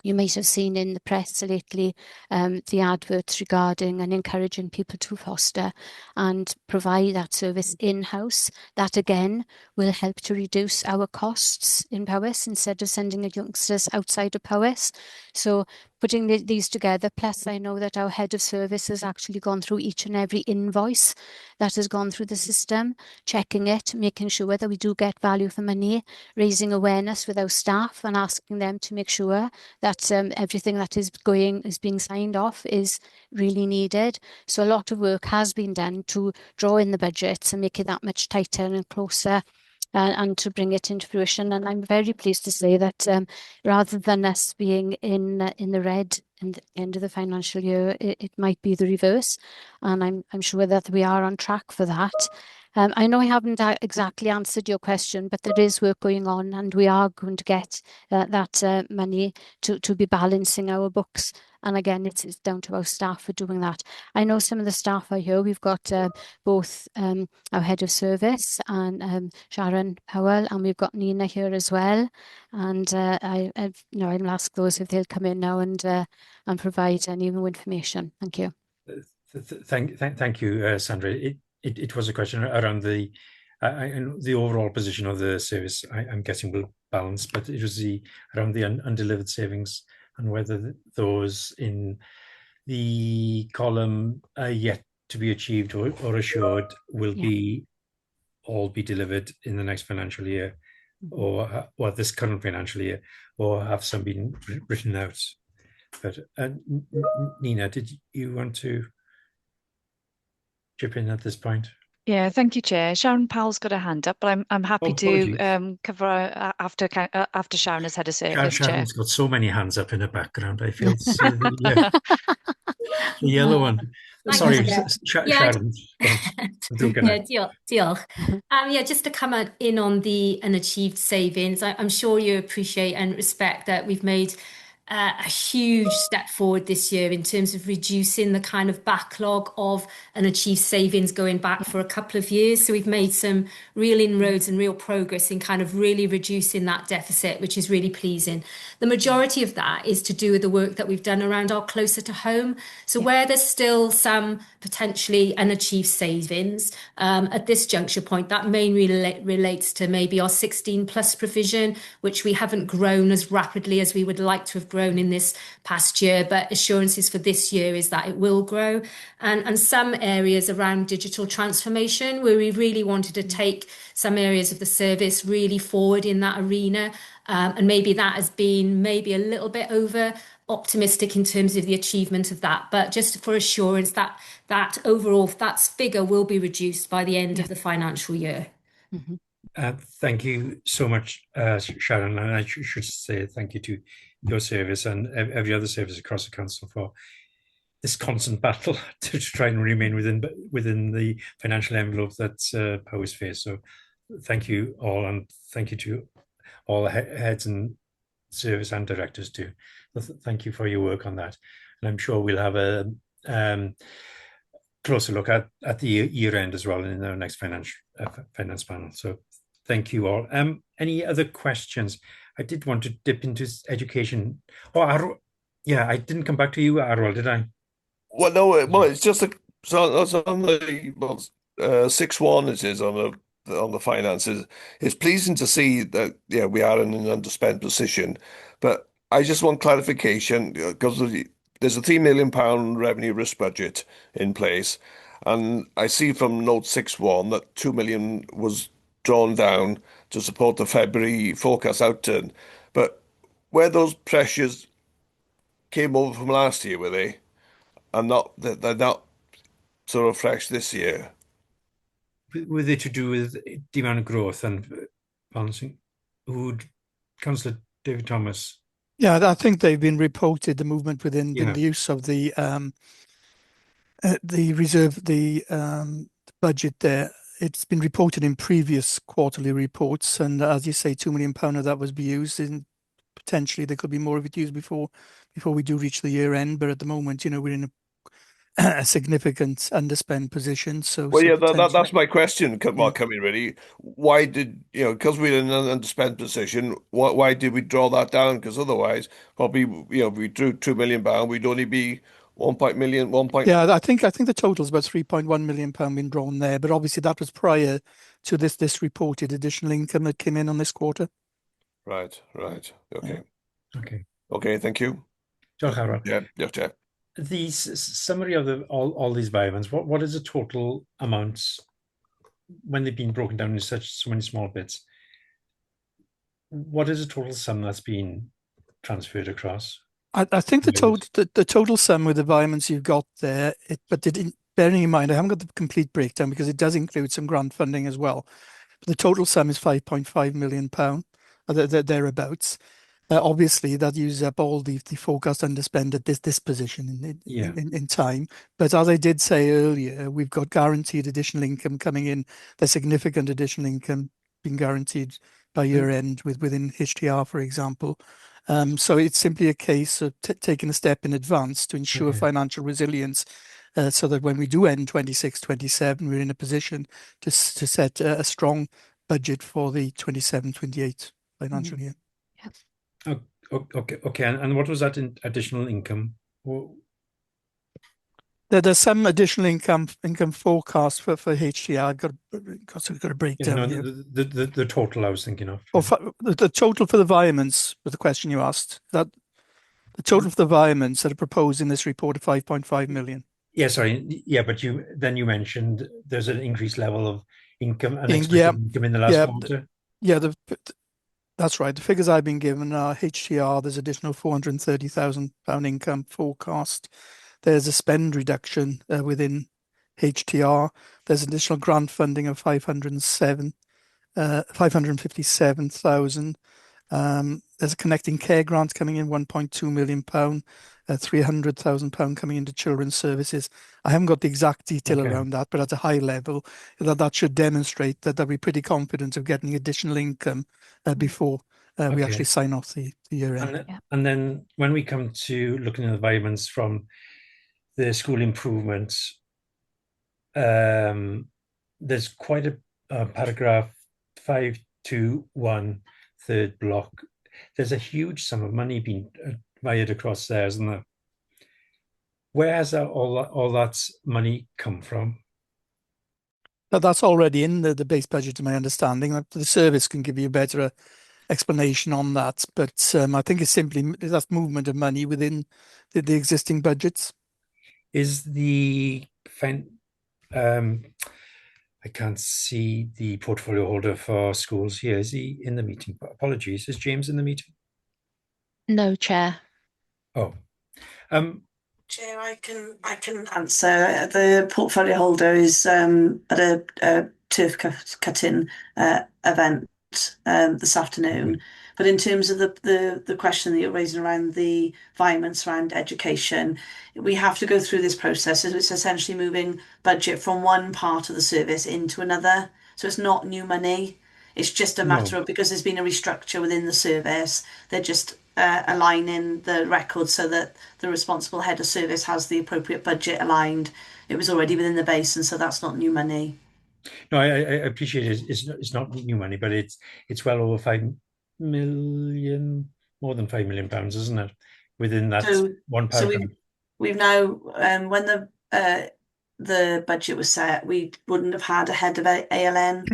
You might have seen in the press lately the adverts regarding and encouraging people to foster and provide that service in-house. That again will help to reduce our costs in Powys instead of sending the youngsters outside of Powys. So putting these together, plus I know that our head of service has actually gone through each and every invoice that has gone through the system, checking it, making sure that we do get value for money, raising awareness with our staff and asking them to make sure that everything that is being signed off is really needed. So a lot of work has been done to draw in the budgets and make it that much tighter and closer, and to bring it into fruition. And I'm very pleased to say that rather than us being in the red in the end of the financial year, it might be the reverse. And I'm sure that we are on track for that. I know I haven't exactly answered your question, but there is work going on, and we are going to get that money to be balancing our books. And again, it's down to our staff for doing that. I know some of the staff are here. We've got both our head of service and Sharon Powell, and we've got Nina here as well. And I'll ask those if they'll come in now and provide any more information. Thank you. Thank you, Sandra. It was a question around the overall position of the service. I'm guessing will balance, but it was around the undelivered savings and whether those in the column yet to be achieved or assured will all be delivered in the next financial year, or this current financial year, or have some been written out. But Nina, did you want to chip in at this point? Yeah, thank you, Chair. Sharon Powell's got a hand up, but I'm happy to cover after Sharon has had a service. Sharon's got so many hands up in the background. I feel the yellow one. Sorry, Sharon. Yeah, just to come in on the unachieved savings, I'm sure you appreciate and respect that we've made a huge step forward this year in terms of reducing the kind of backlog of unachieved savings going back for a couple of years. So we've made some real inroads and real progress in kind of really reducing that deficit, which is really pleasing. The majority of that is to do with the work that we've done around our closer to home. So where there's still some potentially unachieved savings at this juncture point, that mainly relates to maybe our 16 plus provision, which we haven't grown as rapidly as we would like to have grown in this past year, but assurances for this year is that it will grow. And some areas around digital transformation, where we really wanted to take some areas of the service really forward in that arena. And maybe that has been maybe a little bit over optimistic in terms of the achievement of that. But just for assurance that overall, that figure will be reduced by the end of the financial year. Thank you so much, Sharon. And I should say thank you to your service and every other service across the council for this constant battle to try and remain within the financial envelope that Powys face. So thank you all, and thank you to all the heads and service and directors too. Thank you for your work on that. And I'm sure we'll have a closer look at the year end as well in our next finance panel. So thank you all. Any other questions? I did want to dip into education. Oh, I didn't come back to you, Arwel, did I? Well, no. Well, it's just so it's on the 6.1. It is on the finances. It's pleasing to see that we are in an underspent position, but I just want clarification because there's a £3 million revenue risk budget in place, and I see from note 6.1 that 2 million was drawn down to support the February forecast outturn. But where those pressures came over from last year, were they? And they're not sort of fresh this year. Were they to do with demand growth and balancing? Councillor David Thomas? Yeah, I think they've been reported, the movement within the use of the reserve, the budget there. It's been reported in previous quarterly reports, and as you say, £2 million of that was be used, and potentially there could be more of it used before we do reach the year end. But at the moment, we're in a significant underspend position. So, well, so yeah, potentially... that's my question. Coming really, why did because we're in an underspend position? Why did we draw that down? Because otherwise, probably if we drew £2 million, we'd only be 1 million. Yeah, I think the total is about £3.1 million being drawn there, but obviously that was prior to this reported additional income that came in on this quarter. Right. Okay. Okay. Thank you. Yeah. Yeah. The summary of all these violence. What is the total amount when they've been broken down in so many small bits? What is the total sum that's been transferred across? I think the total sum with the violence you've got there, bearing in mind I haven't got the complete breakdown because it does include some grant funding as well. But the total sum is £5.5 million, thereabouts. Obviously, that uses up all the forecast underspend at this position in time. But as I did say earlier, we've got guaranteed additional income coming in. There's significant additional income being guaranteed by year end within HTR, for example. So it's simply a case of taking a step in advance to ensure financial resilience, so that when we do end 26-27, we're in a position to set a strong budget for the 27-28 financial year. Okay. And what was that in additional income? There's some additional income forecast for HTR. I've got a breakdown here. The total I was thinking of. The total for the violence was the question you asked. That the total for the violence that are proposed in this report of 5.5 million. Yeah, sorry. Yeah, but you mentioned there's an increased level of income and expected income in the last quarter. That's right. The figures I've been given are HTR. There's additional £430,000 income forecast. There's a spend reduction within HTR. There's additional grant funding of 557,000. There's a connecting care grant coming in, £1.2 million, £300,000 coming into children's services. I haven't got the exact detail around that, but at a high level, that should demonstrate that they'll be pretty confident of getting additional income before we actually sign off the year end. And then when we come to looking at the violence from the school improvements, there's quite a paragraph 521, third block. There's a huge sum of money being wired across there, isn't there? Where has all that money come from? That's already in the base budget, to my understanding. The service can give you a better explanation on that, but I think it's simply that's movement of money within the existing budgets. Is the I can't see the portfolio holder for schools here. Is he in the meeting? Apologies. Is James in the meeting? No, Chair. Oh. Chair, I can answer. The portfolio holder is at a turf cutting event this afternoon. But in terms of the question that you're raising around the violence around education, we have to go through this process. It's essentially moving budget from one part of the service into another. So it's not new money. It's just a matter of, because there's been a restructure within the service, they're just aligning the records so that the responsible head of service has the appropriate budget aligned. It was already within the base, and so that's not new money. No, I appreciate it. It's not new money, but it's well over 5 million, more than £5 million, isn't it? Within that one paragraph. So we've now, when the budget was set, we wouldn't have had a head of ALN.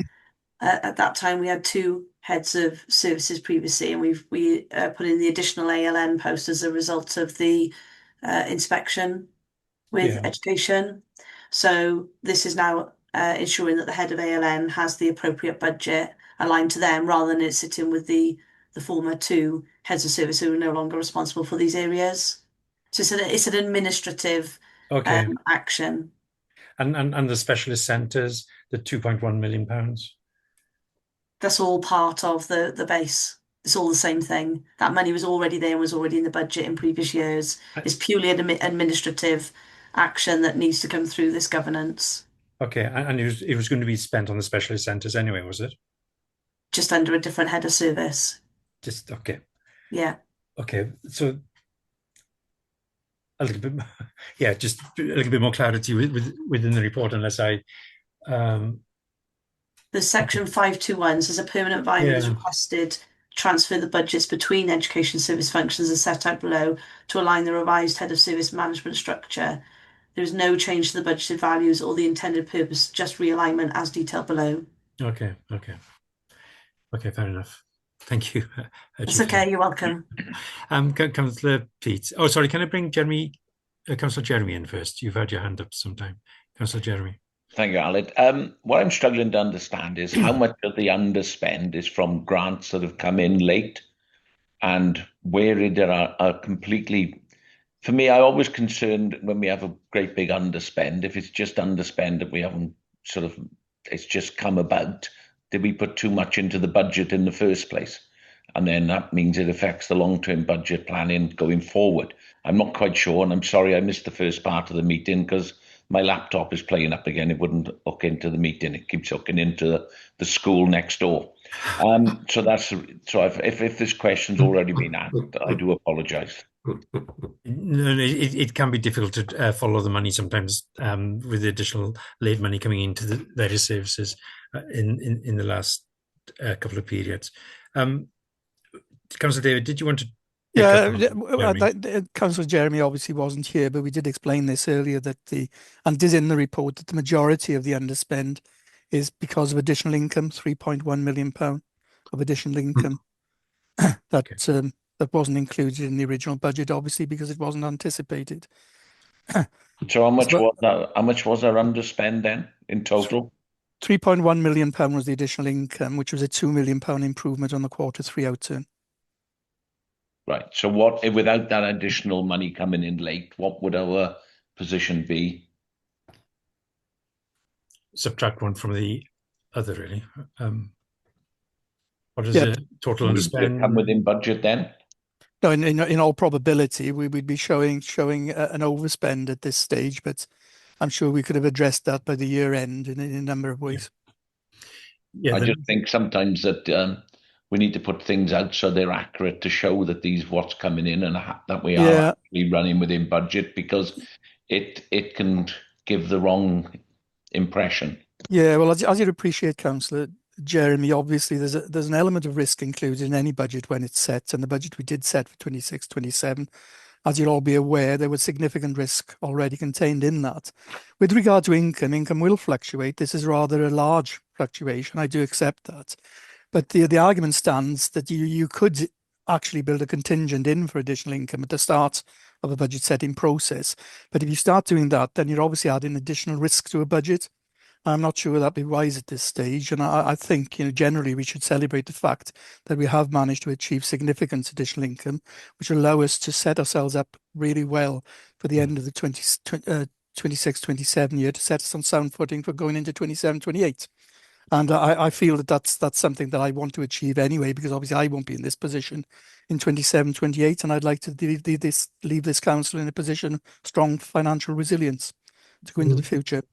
At that time, we had two heads of services previously, and we put in the additional ALN post as a result of the inspection with education. So this is now ensuring that the head of ALN has the appropriate budget aligned to them, rather than it sitting with the former two heads of service who are no longer responsible for these areas. So it's an administrative action. And the specialist centres, the £2.1 million. That's all part of the base. It's all the same thing. That money was already there and was already in the budget in previous years. It's purely an administrative action that needs to come through this governance. Okay, and it was going to be spent on the specialist centres anyway, was it? Just under a different head of service. Just okay. Yeah. Okay, so a little bit, just a little bit more clarity within the report, unless I. The section 521 says a permanent advisor is requested transfer the budgets between education service functions as set out below to align the revised head of service management structure. There is no change to the budgeted values or the intended purpose, just realignment as detailed below. Okay, fair enough. Thank you. It's okay, you're welcome. Councillor Pete. Oh, sorry, can I bring Councillor Jeremy in first? You've had your hand up sometime. Councillor Jeremy. Thank you, Aled. What I'm struggling to understand is how much of the underspend is from grants that have come in late, and where there are completely. For me, I'm always concerned when we have a great big underspend. If it's just underspend that we haven't it's just come about. Did we put too much into the budget in the first place? And then that means it affects the long-term budget planning going forward. I'm not quite sure, and I'm sorry I missed the first part of the meeting because my laptop is playing up again. It wouldn't hook into the meeting. It keeps hooking into the school next door. If this question's already been asked, I do apologise. No, it can be difficult to follow the money sometimes with the additional late money coming into the various services in the last couple of periods. Councillor David, did you want to? Councillor Jeremy obviously wasn't here, but we did explain this earlier and did in the report that the majority of the underspend is because of additional income, £3.1 million of additional income that wasn't included in the original budget, obviously because it wasn't anticipated. So how much was our underspend then in total? £3.1 million was the additional income, which was a £2 million improvement on the Q3 outturn. Right. So without that additional money coming in late, what would our position be? Subtract one from the other, really. What is the total underspend? Come within budget then? No, in all probability, we would be showing an overspend at this stage, but I'm sure we could have addressed that by the year end in a number of ways. I just think sometimes that we need to put things out so they're accurate to show that what's coming in and that we are actually running within budget, because it can give the wrong impression. Yeah, well, as you'd appreciate, Councillor Jeremy, obviously there's an element of risk included in any budget when it's set, and the budget we did set for 26-27, as you'll all be aware, there was significant risk already contained in that. With regard to income will fluctuate. This is rather a large fluctuation. I do accept that. But the argument stands that you could actually build a contingent in for additional income at the start of a budget setting process. But if you start doing that, then you're obviously adding additional risk to a budget. I'm not sure that'd be wise at this stage. And I think, generally we should celebrate the fact that we have managed to achieve significant additional income, which will allow us to set ourselves up really well for the end of the 26-27 year, to set us on sound footing for going into 27-28. And I feel that that's something that I want to achieve anyway, because obviously I won't be in this position in 27-28, and I'd like to leave this council in a position of strong financial resilience to go into the future.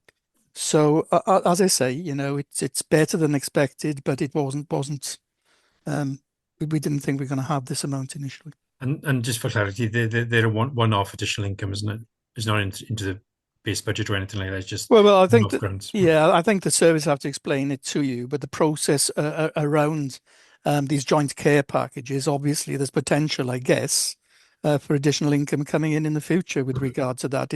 So as I say, it's better than expected, but it wasn't. We didn't think we were going to have this amount initially. And just for clarity, they're a one-off additional income, isn't it? It's not into the base budget or anything like that. It's just well, I think I think the service have to explain it to you. But the process around these joint care packages, obviously, there's potential, I guess, for additional income coming in the future with regard to that.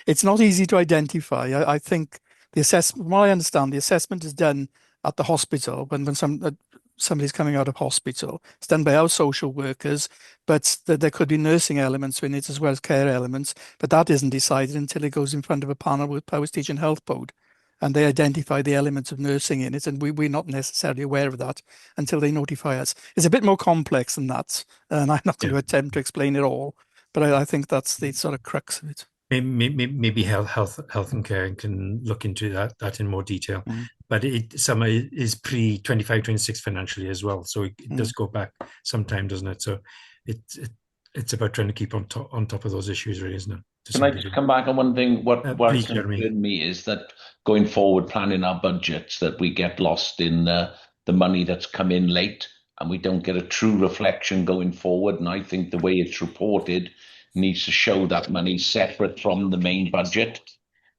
It's not easy to identify. I think the assessment, from what I understand, the assessment is done at the hospital when somebody's coming out of hospital. It's done by our social workers, but there could be nursing elements in it as well as care elements. But that isn't decided until it goes in front of a panel with Powys Teaching Health Board and they identify the elements of nursing in it, and we're not necessarily aware of that until they notify us. It's a bit more complex than that, and I'm not going to attempt to explain it all, but I think that's the sort of crux of it. Maybe health and care can look into that in more detail. But some is pre-25-26 financially as well, so it does go back some time, doesn't it? So it's about trying to keep on top of those issues, really, isn't it? Can I just come back on one thing? What's concerned me is that going forward, planning our budgets, that we get lost in the money that's come in late, and we don't get a true reflection going forward. And I think the way it's reported needs to show that money separate from the main budget,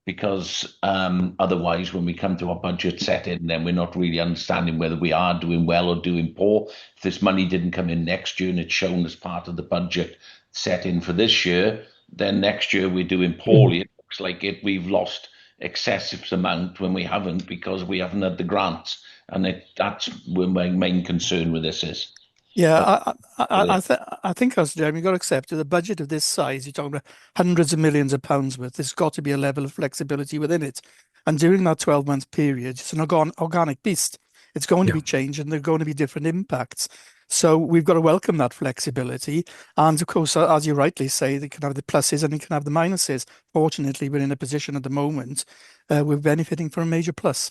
because otherwise, when we come to our budget setting, then we're not really understanding whether we are doing well or doing poor. If this money didn't come in next year and it's shown as part of the budget setting for this year, then next year we're doing poorly. It looks like we've lost excessive amount when we haven't, because we haven't had the grants, and that's where my main concern with this is. Yeah, I think, as Jeremy, you've got to accept that a budget of this size, you're talking about hundreds of millions of pounds worth. There's got to be a level of flexibility within it. And during that 12-month period, it's an organic beast. It's going to be changed, and there are going to be different impacts. So we've got to welcome that flexibility. And of course, as you rightly say, they can have the pluses and they can have the minuses. Fortunately, we're in a position at the moment we're benefiting from a major plus.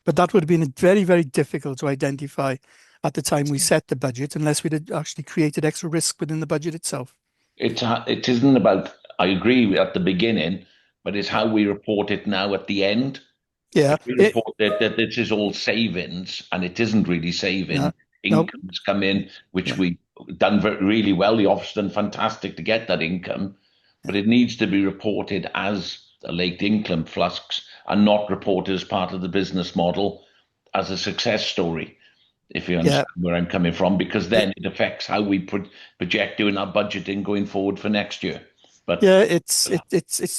But that would have been very, very difficult to identify at the time we set the budget, unless we'd had actually created extra risk within the budget itself. It isn't about, I agree at the beginning, but it's how we report it now at the end. Yeah. If we report that this is all savings, and it isn't really saving. Income's come in, which we've done really well. The office done fantastic to get that income, but it needs to be reported as a late income flux and not reported as part of the business model as a success story, if you understand where I'm coming from, because then it affects how we project doing our budgeting going forward for next year. But yeah, it's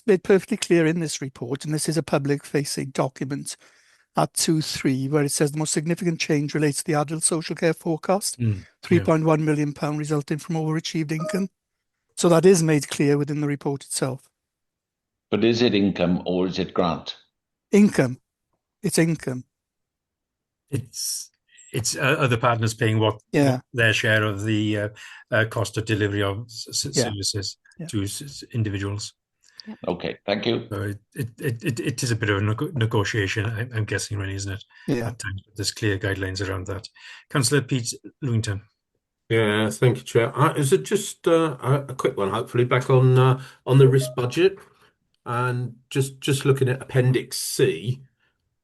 made perfectly clear in this report, and this is a public-facing document at 2.3, where it says the most significant change relates to the adult social care forecast, £3.1 million resulting from overachieved income. So that is made clear within the report itself. But is it income or is it grant? Income. It's income. It's other partners paying their share of the cost of delivery of services to individuals. Okay, thank you. So it is a bit of a negotiation, I'm guessing, really, isn't it? Yeah. At times, there's clear guidelines around that. Councillor Pete Lewington. Yeah, thank you, Chair. Is it just a quick one, hopefully, back on the risk budget, and just looking at Appendix C.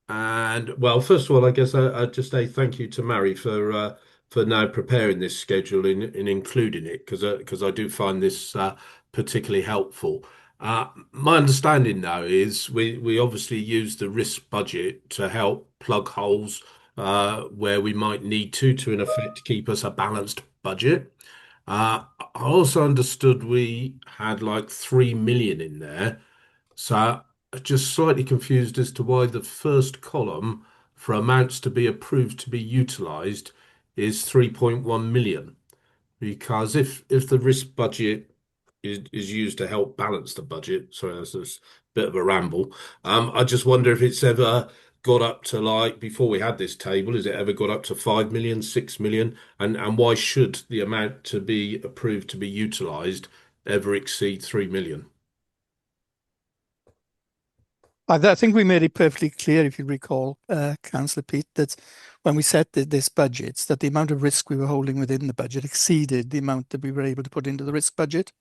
And well, first of all, I guess I'd just say thank you to Mary for now preparing this schedule and including it, because I do find this particularly helpful. My understanding now is we obviously use the risk budget to help plug holes where we might need to in effect keep us a balanced budget. I also understood we had like 3 million in there, so I'm just slightly confused as to why the first column for amounts to be approved to be utilised is 3.1 million, because if the risk budget is used to help balance the budget. Sorry, that's a bit of a ramble. I just wonder if it's ever got up to, like, before we had this table, has it ever got up to 5 million, 6 million? And why should the amount to be approved to be utilised ever exceed 3 million? I think we made it perfectly clear, if you recall, Councillor Pete, that when we set this budget, that the amount of risk we were holding within the budget exceeded the amount that we were able to put into the risk budget.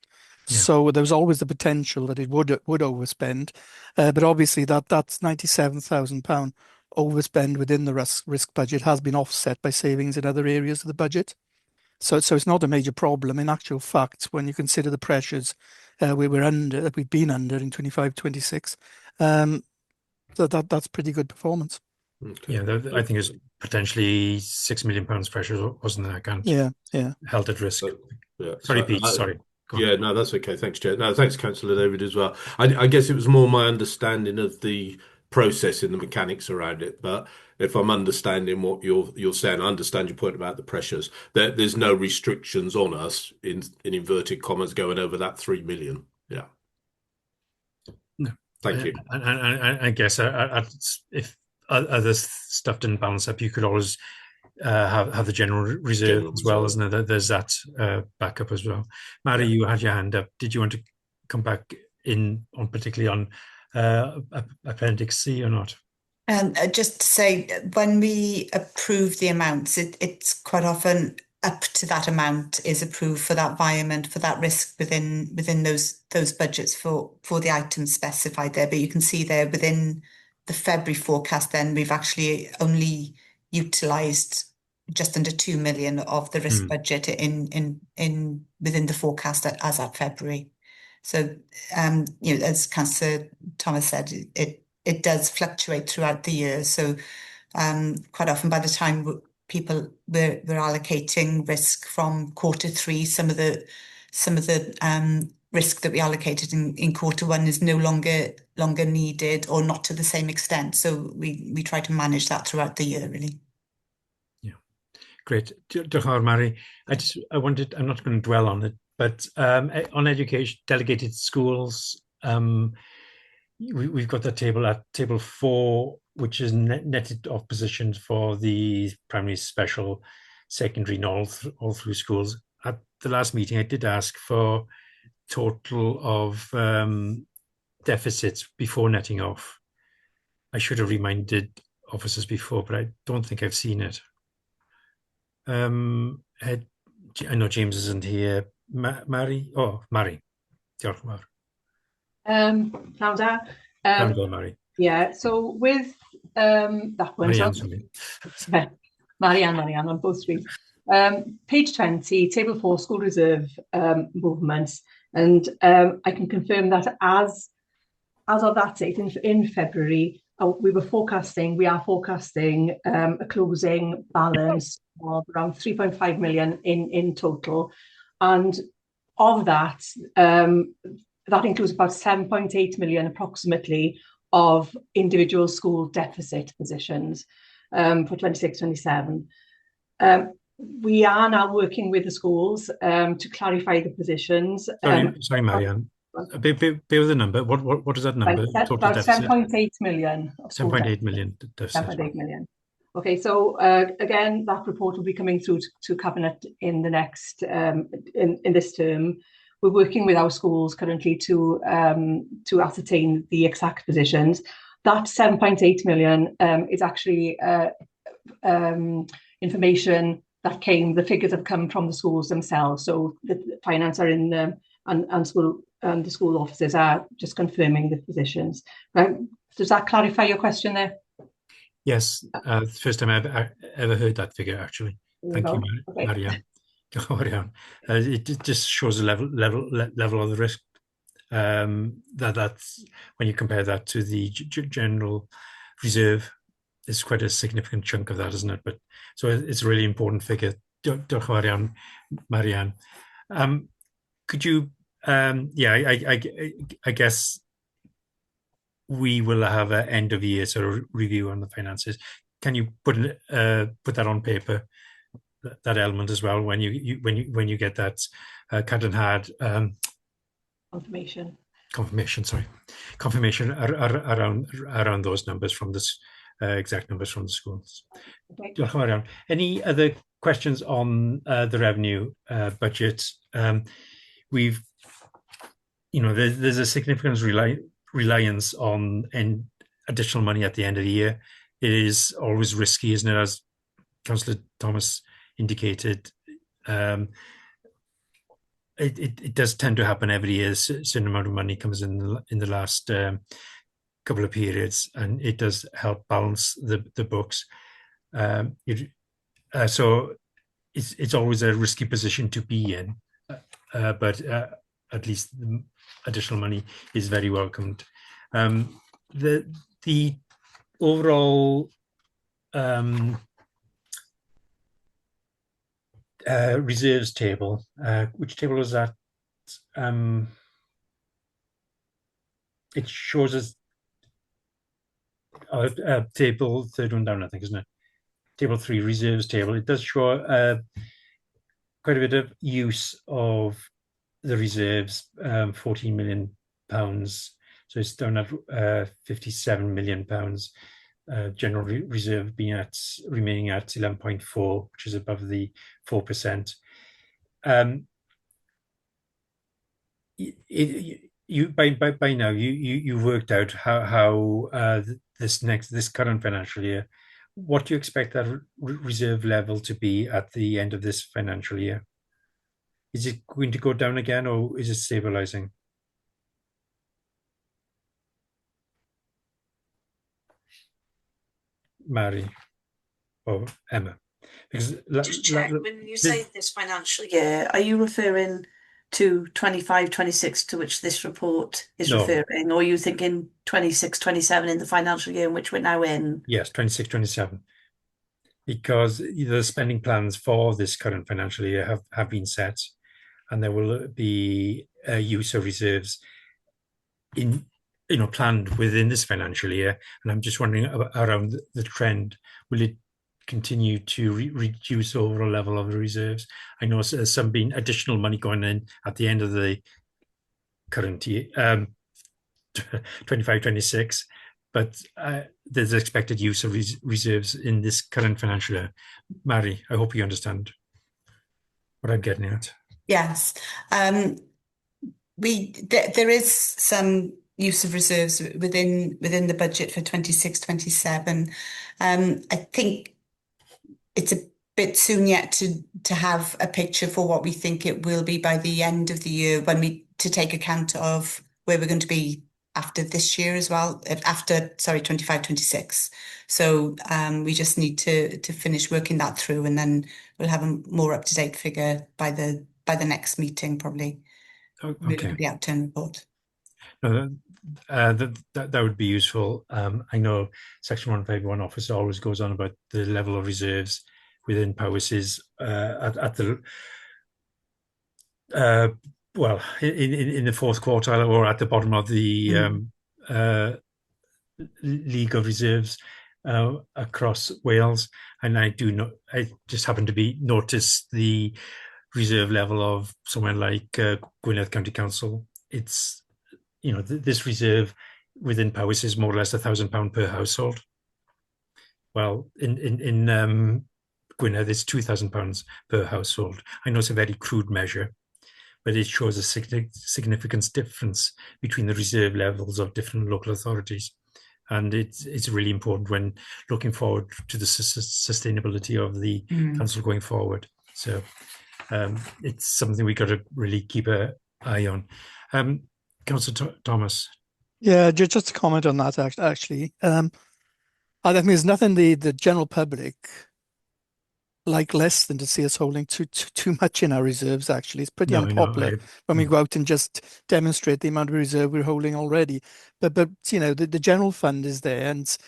Yeah. So there was always the potential that it would overspend, but obviously that's £97,000 overspend within the risk budget has been offset by savings in other areas of the budget. So it's not a major problem. In actual fact, when you consider the pressures we've been under in 25-26, that's pretty good performance. Okay. Yeah, I think it's potentially £6 million pressure, wasn't there? Account. Yeah. Held at risk. Sorry, Pete. Sorry. Yeah, no, that's okay. Thanks, Chair. No, thanks, Councillor David, as well. I guess it was more my understanding of the process and the mechanics around it. But if I'm understanding what you're saying, I understand your point about the pressures. There's no restrictions on us in inverted commas going over that 3 million. Yeah. No, Thank you. And I guess if other stuff didn't balance up, you could always have the general reserve as well, isn't there? There's that backup as well. Mary, you had your hand up. Did you want to come back in on particularly on Appendix C or not? Just to say, when we approve the amounts, it's quite often up to that amount is approved for that environment, for that risk within those budgets for the items specified there. But you can see there within the February forecast, then we've actually only utilised just under 2 million of the risk budget in within the forecast as at February. So as Councillor Thomas said, it does fluctuate throughout the year. So quite often by the time we're allocating risk from Q3, some of the risk that we allocated in Q1 is no longer needed or not to the same extent. So we try to manage that throughout the year, really. Yeah, great. Mary, I'm not going to dwell on it, but on education, delegated schools, we've got the table at table 4, which is netted off positions for the primary, special, secondary, and all through schools. At the last meeting, I did ask for total of deficits before netting off. I should have reminded officers before, but I don't think I've seen it. I know James isn't here. Mary? Oh, Mary. Diolch yn fawr. Mary. Yeah, so with that one, Marianne on both screens. Page 20, table 4, school reserve movements, and I can confirm that as of that date in February, we are forecasting a closing balance of around 3.5 million in total, and of that, that includes about 7.8 million approximately of individual school deficit positions for 26-27. We are now working with the schools to clarify the positions. Sorry, Marianne. Bear with the number. What is that number? About 7.8 million. 7.8 million. 7.8 million. Okay, so again, that report will be coming through to Cabinet in the next in this term. We're working with our schools currently to ascertain the exact positions. That 7.8 million is actually information that the figures have come from the schools themselves. So the finance are in and the school officers are just confirming the positions. Right? Does that clarify your question there? Yes, first time I've ever heard that figure actually. Thank you, Marianne. It just shows the level of the risk. That's when you compare that to the general reserve, it's quite a significant chunk of that, isn't it? But so it's a really important figure. Marianne. Could you? I guess we will have an end of year sort of review on the finances. Can you put that on paper? That element as well when you get that Cadarn Had confirmation around those numbers from this exact numbers from the schools. Okay. Any other questions on the revenue budget? We've there's a significant reliance on additional money at the end of the year. It is always risky, isn't it? As Councillor Thomas indicated, it does tend to happen every year. A certain amount of money comes in the last couple of periods, and it does help balance the books. So it's always a risky position to be in, but at least the additional money is very welcomed. The overall reserves table. Which table was that? It shows us table, third one down, I think, isn't it? Table 3, reserves table. It does show quite a bit of use of the reserves, £14 million So it's down at £57 million. General reserve remaining at 11.4, which is above the 4%. You by now you worked out how this current financial year. What do you expect that reserve level to be at the end of this financial year? Is it going to go down again, or is it stabilizing? Mary or Emma? Because Just check, when you say this financial year, are you referring to 25-26 to which this report is referring, or are you thinking 26-27 in the financial year in which we're now in? Yes, 26-27. Because the spending plans for this current financial year have been set, and there will be a use of reserves planned within this financial year. And I'm just wondering around the trend. Will it continue to reduce the overall level of the reserves? I know there's some been additional money going in at the end of the current year, 25-26, but there's expected use of reserves in this current financial year. Mary, I hope you understand what I'm getting at. Yes. There is some use of reserves within the budget for 26-27. I think it's a bit soon yet to have a picture for what we think it will be by the end of the year, to take account of where we're going to be after this year as well, after 25-26. So we just need to finish working that through, and then we'll have a more up-to-date figure by the next meeting, probably. Okay. The outturn report. No, that would be useful. I know Section 151 officer always goes on about the level of reserves within Powys at the in the fourth quartile, or at the bottom of the League of Reserves across Wales. And I just happen to notice the reserve level of somewhere like Gwynedd County Council. It's this reserve within Powys is more or less £1,000 per household. Well, in Gwynedd, it's £2,000 per household. I know it's a very crude measure, but it shows a significant difference between the reserve levels of different local authorities. And it's really important when looking forward to the sustainability of the council going forward. So it's something we got to really keep an eye on. Councillor Thomas. Yeah, just to comment on that, actually. I think there's nothing the general public like less than to see us holding too much in our reserves. Actually, it's pretty unpopular when we go out and just demonstrate the amount of reserve we're holding already. But the general fund is there, and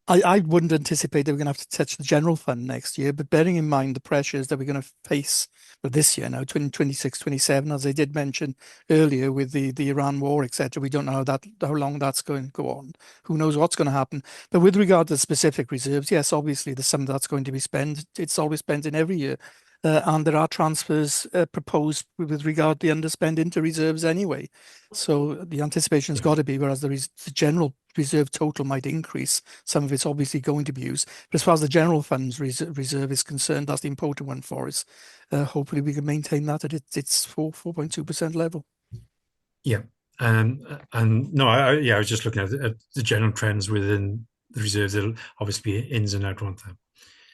I wouldn't anticipate that we're going to have to touch the general fund next year. But bearing in mind the pressures that we're going to face this year now, 2026-27, as I did mention earlier, with the Iran war, etc., we don't know how long that's going to go on. Who knows what's going to happen? But with regard to specific reserves, yes, obviously there's some that's going to be spent. It's always spent in every year. And there are transfers proposed with regard to the underspend into reserves anyway. So the anticipation has got to be, whereas the general reserve total might increase, some of it's obviously going to be used. But as far as the general funds reserve is concerned, that's the important one for us. Hopefully we can maintain that at its 4.2% level. Yeah. And no, I was just looking at the general trends within the reserves. There'll obviously be ins and outs on them.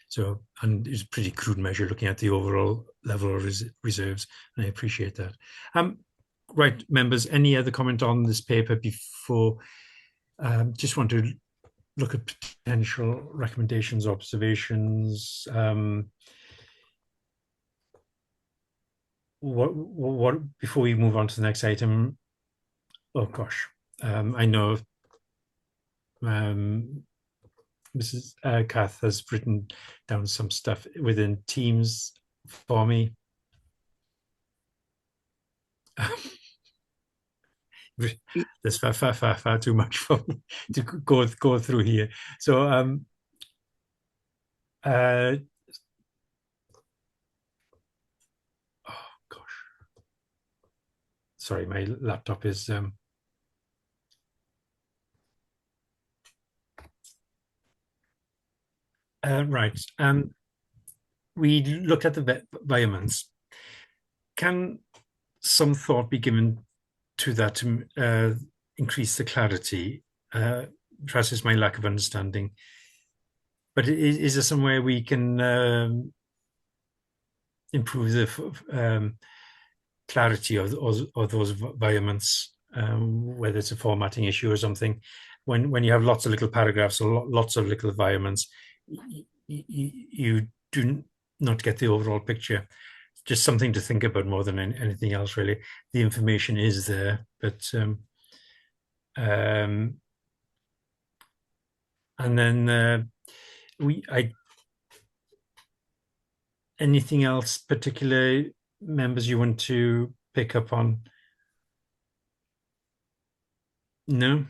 So, and it's a pretty crude measure looking at the overall level of reserves, and I appreciate that. Right, members, any other comment on this paper before? Just want to look at potential recommendations, observations. What before we move on to the next item? Oh gosh, I know. Mrs. Kath has written down some stuff within Teams for me. There's far too much for me to go through here. So oh gosh, sorry, my laptop is Right. We looked at the environments. Can some thought be given to that to increase the clarity? Perhaps it's my lack of understanding. But is there some way we can improve the clarity of those environments, whether it's a formatting issue or something? When you have lots of little paragraphs or lots of little environments, you do not get the overall picture. Just something to think about more than anything else, really. The information is there, but and then anything else particular, members, you want to pick up on? No?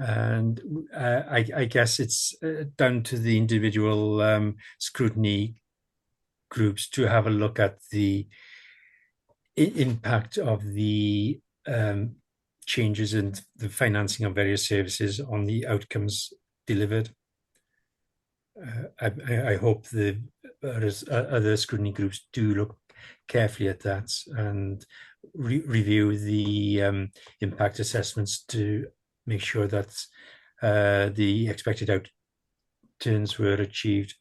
And I guess it's down to the individual scrutiny groups to have a look at the impact of the changes in the financing of various services on the outcomes delivered. I hope the other scrutiny groups do look carefully at that and review the impact assessments to make sure that the expected outturns were achieved.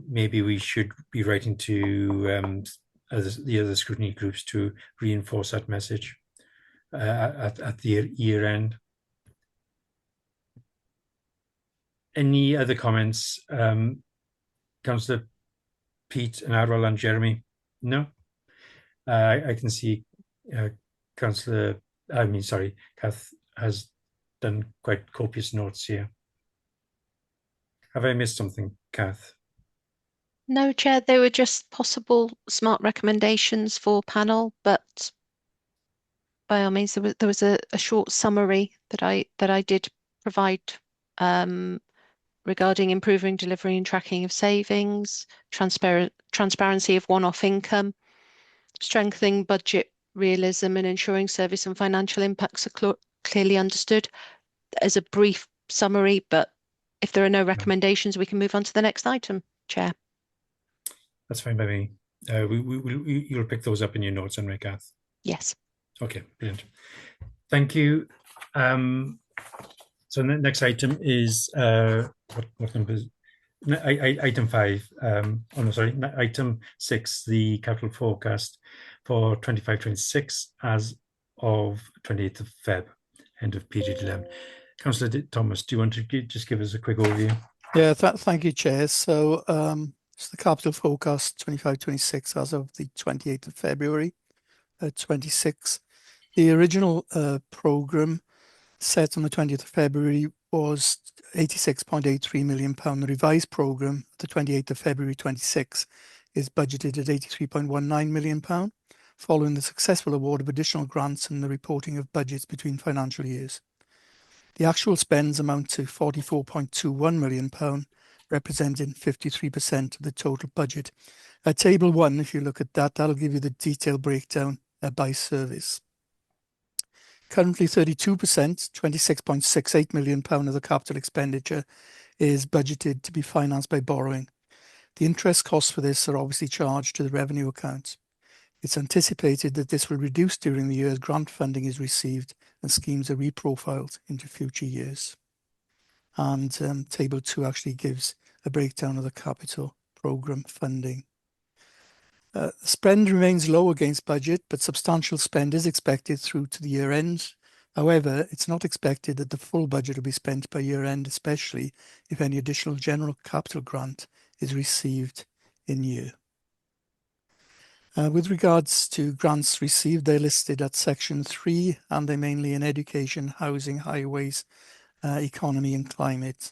Maybe we should be writing to the other scrutiny groups to reinforce that message at the year end. Any other comments? Councillor Pete and Arwel and Jeremy? No? I can see Kath has done quite copious notes here. Have I missed something, Kath? No, Chair, they were just possible smart recommendations for panel, but by all means, there was a short summary that I did provide regarding improving delivery and tracking of savings, transparency of one-off income, strengthening budget realism and ensuring service and financial impacts are clearly understood as a brief summary, but if there are no recommendations, we can move on to the next item, Chair. That's fine by me. You'll pick those up in your notes, Anne-Marie, Kath? Yes. Okay, brilliant. Thank you. So the next item is what number is item 5? Item 6, the capital forecast for 25-26 as of 28th of Feb, end of period 11. Councillor Thomas, do you want to just give us a quick overview? Yeah, thank you, Chair. So it's the capital forecast 25-26 as of the 28th of February 26. The original programme set on the 20th of February was £86.83 million. The revised programme, the 28th of February 26, is budgeted at £83.19 million, following the successful award of additional grants and the reporting of budgets between financial years. The actual spends amount to £44.21 million, representing 53% of the total budget. Table 1, if you look at that, that'll give you the detailed breakdown by service. Currently 32%, £26.68 million of the capital expenditure is budgeted to be financed by borrowing. The interest costs for this are obviously charged to the revenue account. It's anticipated that this will reduce during the year as grant funding is received and schemes are reprofiled into future years. And Table 2 actually gives a breakdown of the capital programme funding. The spend remains low against budget, but substantial spend is expected through to the year end. However, it's not expected that the full budget will be spent by year end, especially if any additional general capital grant is received in year. With regards to grants received, they're listed at section 3, and they're mainly in education, housing, highways, economy and climate.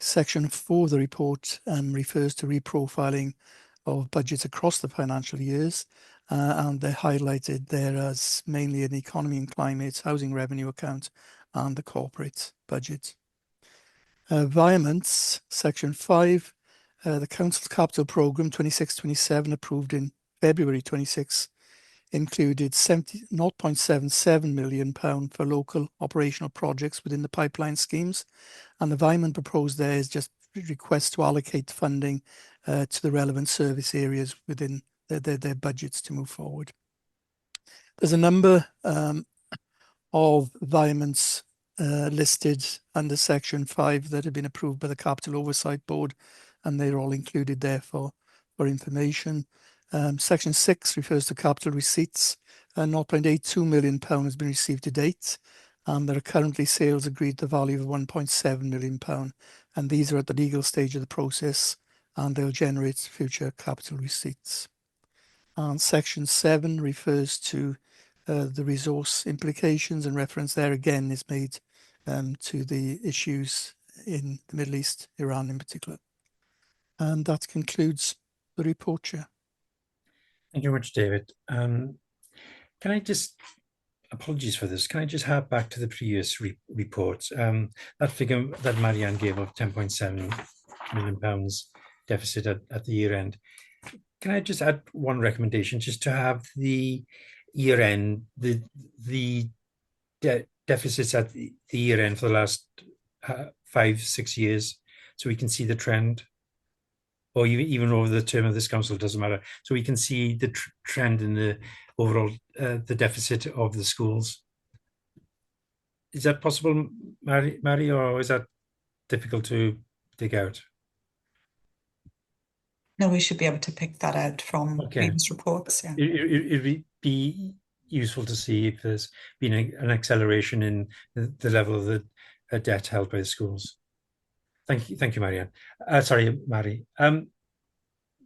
Section 4 of the report refers to reprofiling of budgets across the financial years, and they're highlighted there as mainly in economy and climate, housing revenue account, and the corporate budget. Environments, section 5, The Council's Capital Programme 26-27 approved in February 26 included £0.77 million for local operational projects within the pipeline schemes, and the Vyman proposed there is just request to allocate funding to the relevant service areas within their budgets to move forward. There's a number of Vyman's listed under Section 5 that have been approved by the Capital Oversight Board, and they're all included there for information. Section 6 refers to capital receipts. £0.82 million has been received to date, and there are currently sales agreed to the value of £1.7 million, and these are at the legal stage of the process, and they'll generate future capital receipts. And Section 7 refers to the resource implications, and reference there again is made to the issues in the Middle East, Iran in particular. And that concludes the report, Chair. Thank you very much, David. Can I just, apologies for this, can I just hark back to the previous report? That figure that Marianne gave of £10.7 million deficit at the year end. Can I just add one recommendation, just to have the year end, the deficits at the year end for the last 5-6 years, so we can see the trend, or even over the term of this council, doesn't matter. So we can see the trend in the overall, the deficit of the schools. Is that possible, Mary, or is that difficult to dig out? No, we should be able to pick that out from previous reports. Yeah. It'd be useful to see if there's been an acceleration in the level of the debt held by the schools. Thank you, Marianne. Sorry, Mary. And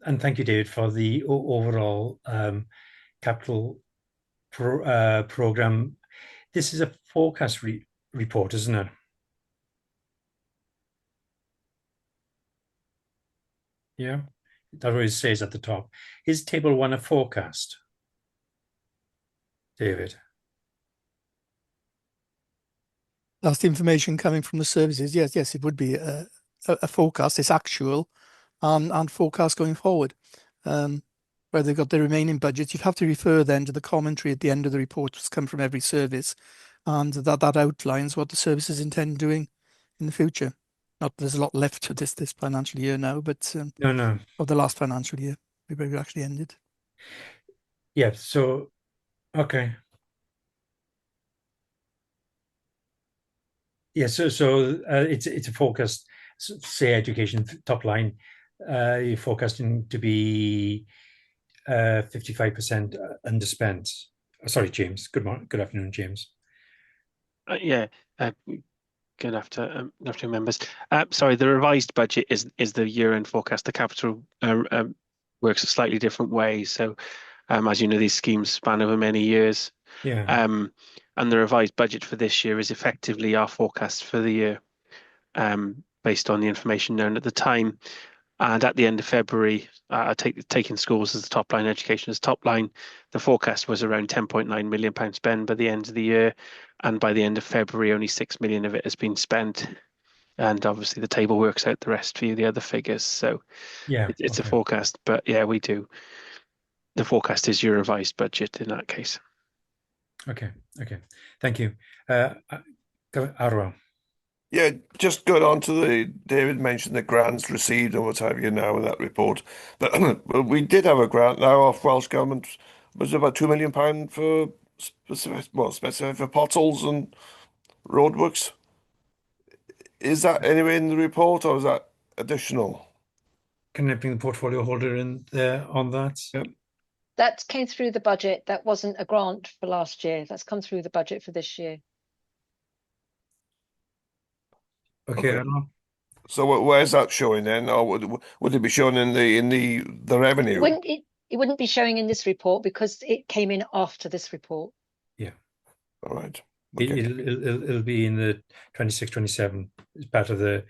thank you, David, for the overall capital program. This is a forecast report, isn't it? Yeah, that always says at the top. Is table 1 a forecast, David? That's the information coming from the services. Yes, it would be a forecast. It's actual and forecast going forward. Where they've got the remaining budgets, you'd have to refer then to the commentary at the end of the report, which come from every service, and that outlines what the services intend doing in the future. Not there's a lot left to this financial year now, but no, of the last financial year, we actually ended. Yeah. So, okay. Yeah. So it's a forecast. Say education top line, you're forecasting to be 55% underspent. Sorry, James. Good afternoon, James. Good afternoon, members. Sorry, the revised budget is the year-end forecast. The capital works a slightly different way. So, as you know, these schemes span over many years. Yeah. And the revised budget for this year is effectively our forecast for the year, based on the information known at the time. And at the end of February, taking schools as the top line, education as top line, the forecast was around £10.9 million spent by the end of the year. And by the end of February, only 6 million of it has been spent. And obviously the table works out the rest for you, the other figures. So yeah, it's a forecast, but yeah, we do. The forecast is your revised budget in that case. Okay. Thank you. Arwa. Yeah, just going on to David mentioned the grants received and what have you now in that report. But well, we did have a grant now off Welsh Government. Was it about £2 million for specific for potholes and roadworks? Is that anywhere in the report, or is that additional? Can I bring the portfolio holder in there on that? Yep. That came through the budget. That wasn't a grant for last year. That's come through the budget for this year. Okay. So where's that showing then, or would it be shown in the revenue? It wouldn't be showing in this report because it came in after this report. Yeah. All right. Okay. It'll be in the 26-27 as part of the.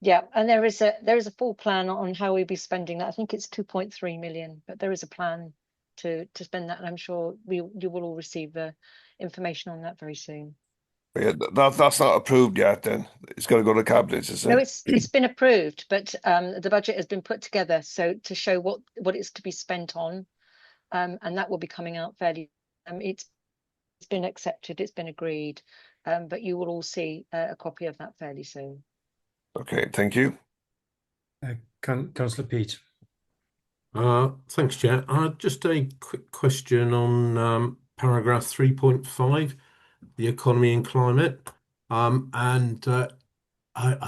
Yeah, and there is a full plan on how we'll be spending that. I think it's 2.3 million, but there is a plan to spend that, and I'm sure you will all receive the information on that very soon. Yeah, that's not approved yet. Then it's got to go to cabinet, is No, it? it's been approved, but the budget has been put together so to show what it's to be spent on, and that will be coming out fairly. It's been accepted, it's been agreed, but you will all see a copy of that fairly soon. Okay, thank you. Councillor Peat. Thanks, Chair. Just a quick question on paragraph 3.5, the economy and climate. I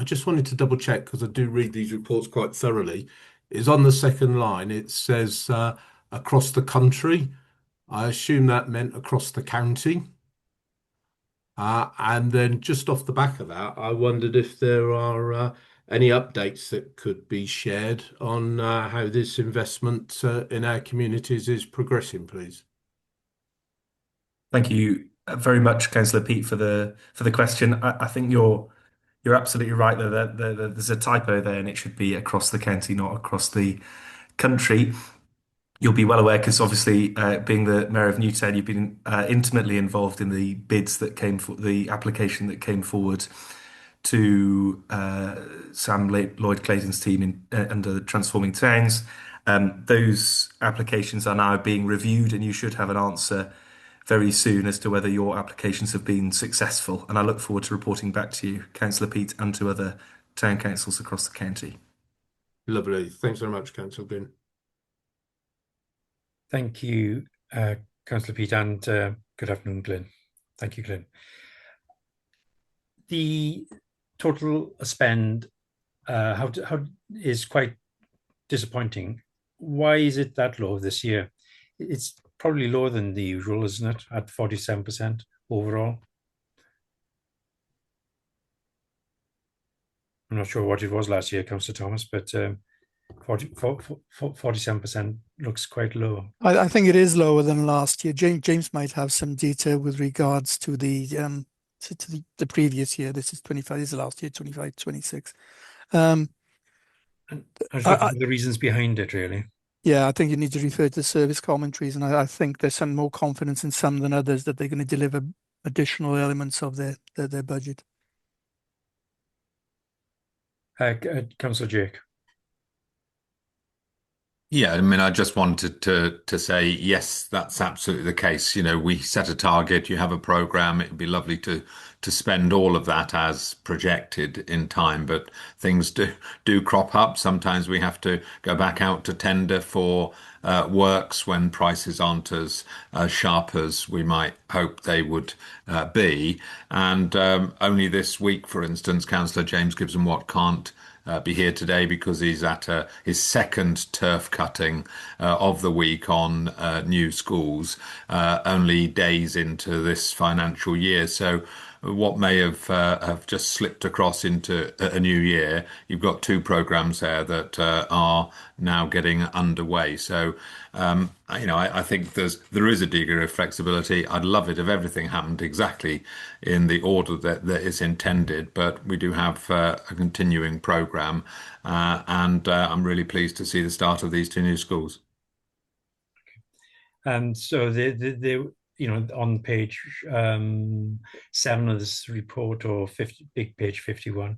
just wanted to double check, because I do read these reports quite thoroughly, is on the second line, it says across the country. I assume that meant across the county. And then just off the back of that, I wondered if there are any updates that could be shared on how this investment in our communities is progressing, please. Thank you very much, Councillor Peat, for the question. I think you're absolutely right that there's a typo there, and it should be across the county, not across the country. You'll be well aware, because obviously, being the Mayor of Newtown, you've been intimately involved in the bids that came for the application that came forward to Sam Lloyd Clayton's team under Transforming Towns. Those applications are now being reviewed, and you should have an answer very soon as to whether your applications have been successful. And I look forward to reporting back to you, Councillor Peat, and to other town councils across the county. Lovely. Thanks very much, Councillor Glynn. Thank you, Councillor Peat, and good afternoon, Glyn. Thank you, Glyn. The total spend how is quite disappointing. Why is it that low this year? It's probably lower than the usual, isn't it, at 47% overall? I'm not sure what it was last year, Councillor Thomas, but 47% looks quite low. I think it is lower than last year. James might have some data with regards to the previous year. This is 25. This is last year, 25, 26. I was looking for the reasons behind it, really. Yeah, I think you need to refer to service commentaries, and I think there's some more confidence in some than others that they're going to deliver additional elements of their budget. Councillor Jake. Yeah, I mean, I just wanted to say, yes, that's absolutely the case. You know, we set a target, you have a program, it'd be lovely to spend all of that as projected in time, but things do crop up. Sometimes we have to go back out to tender for works when prices aren't as sharp as we might hope they would be. And only this week, for instance, Councillor James Gibson-Watt can't be here today because he's at his second turf cutting of the week on new schools, only days into this financial year. So what may have just slipped across into a new year, you've got two programs there that are now getting underway. So you know, I think there is a degree of flexibility. I'd love it if everything happened exactly in the order that is intended, but we do have a continuing program, and I'm really pleased to see the start of these two new schools. And so they you know, on page 7 of this report, or big page 51,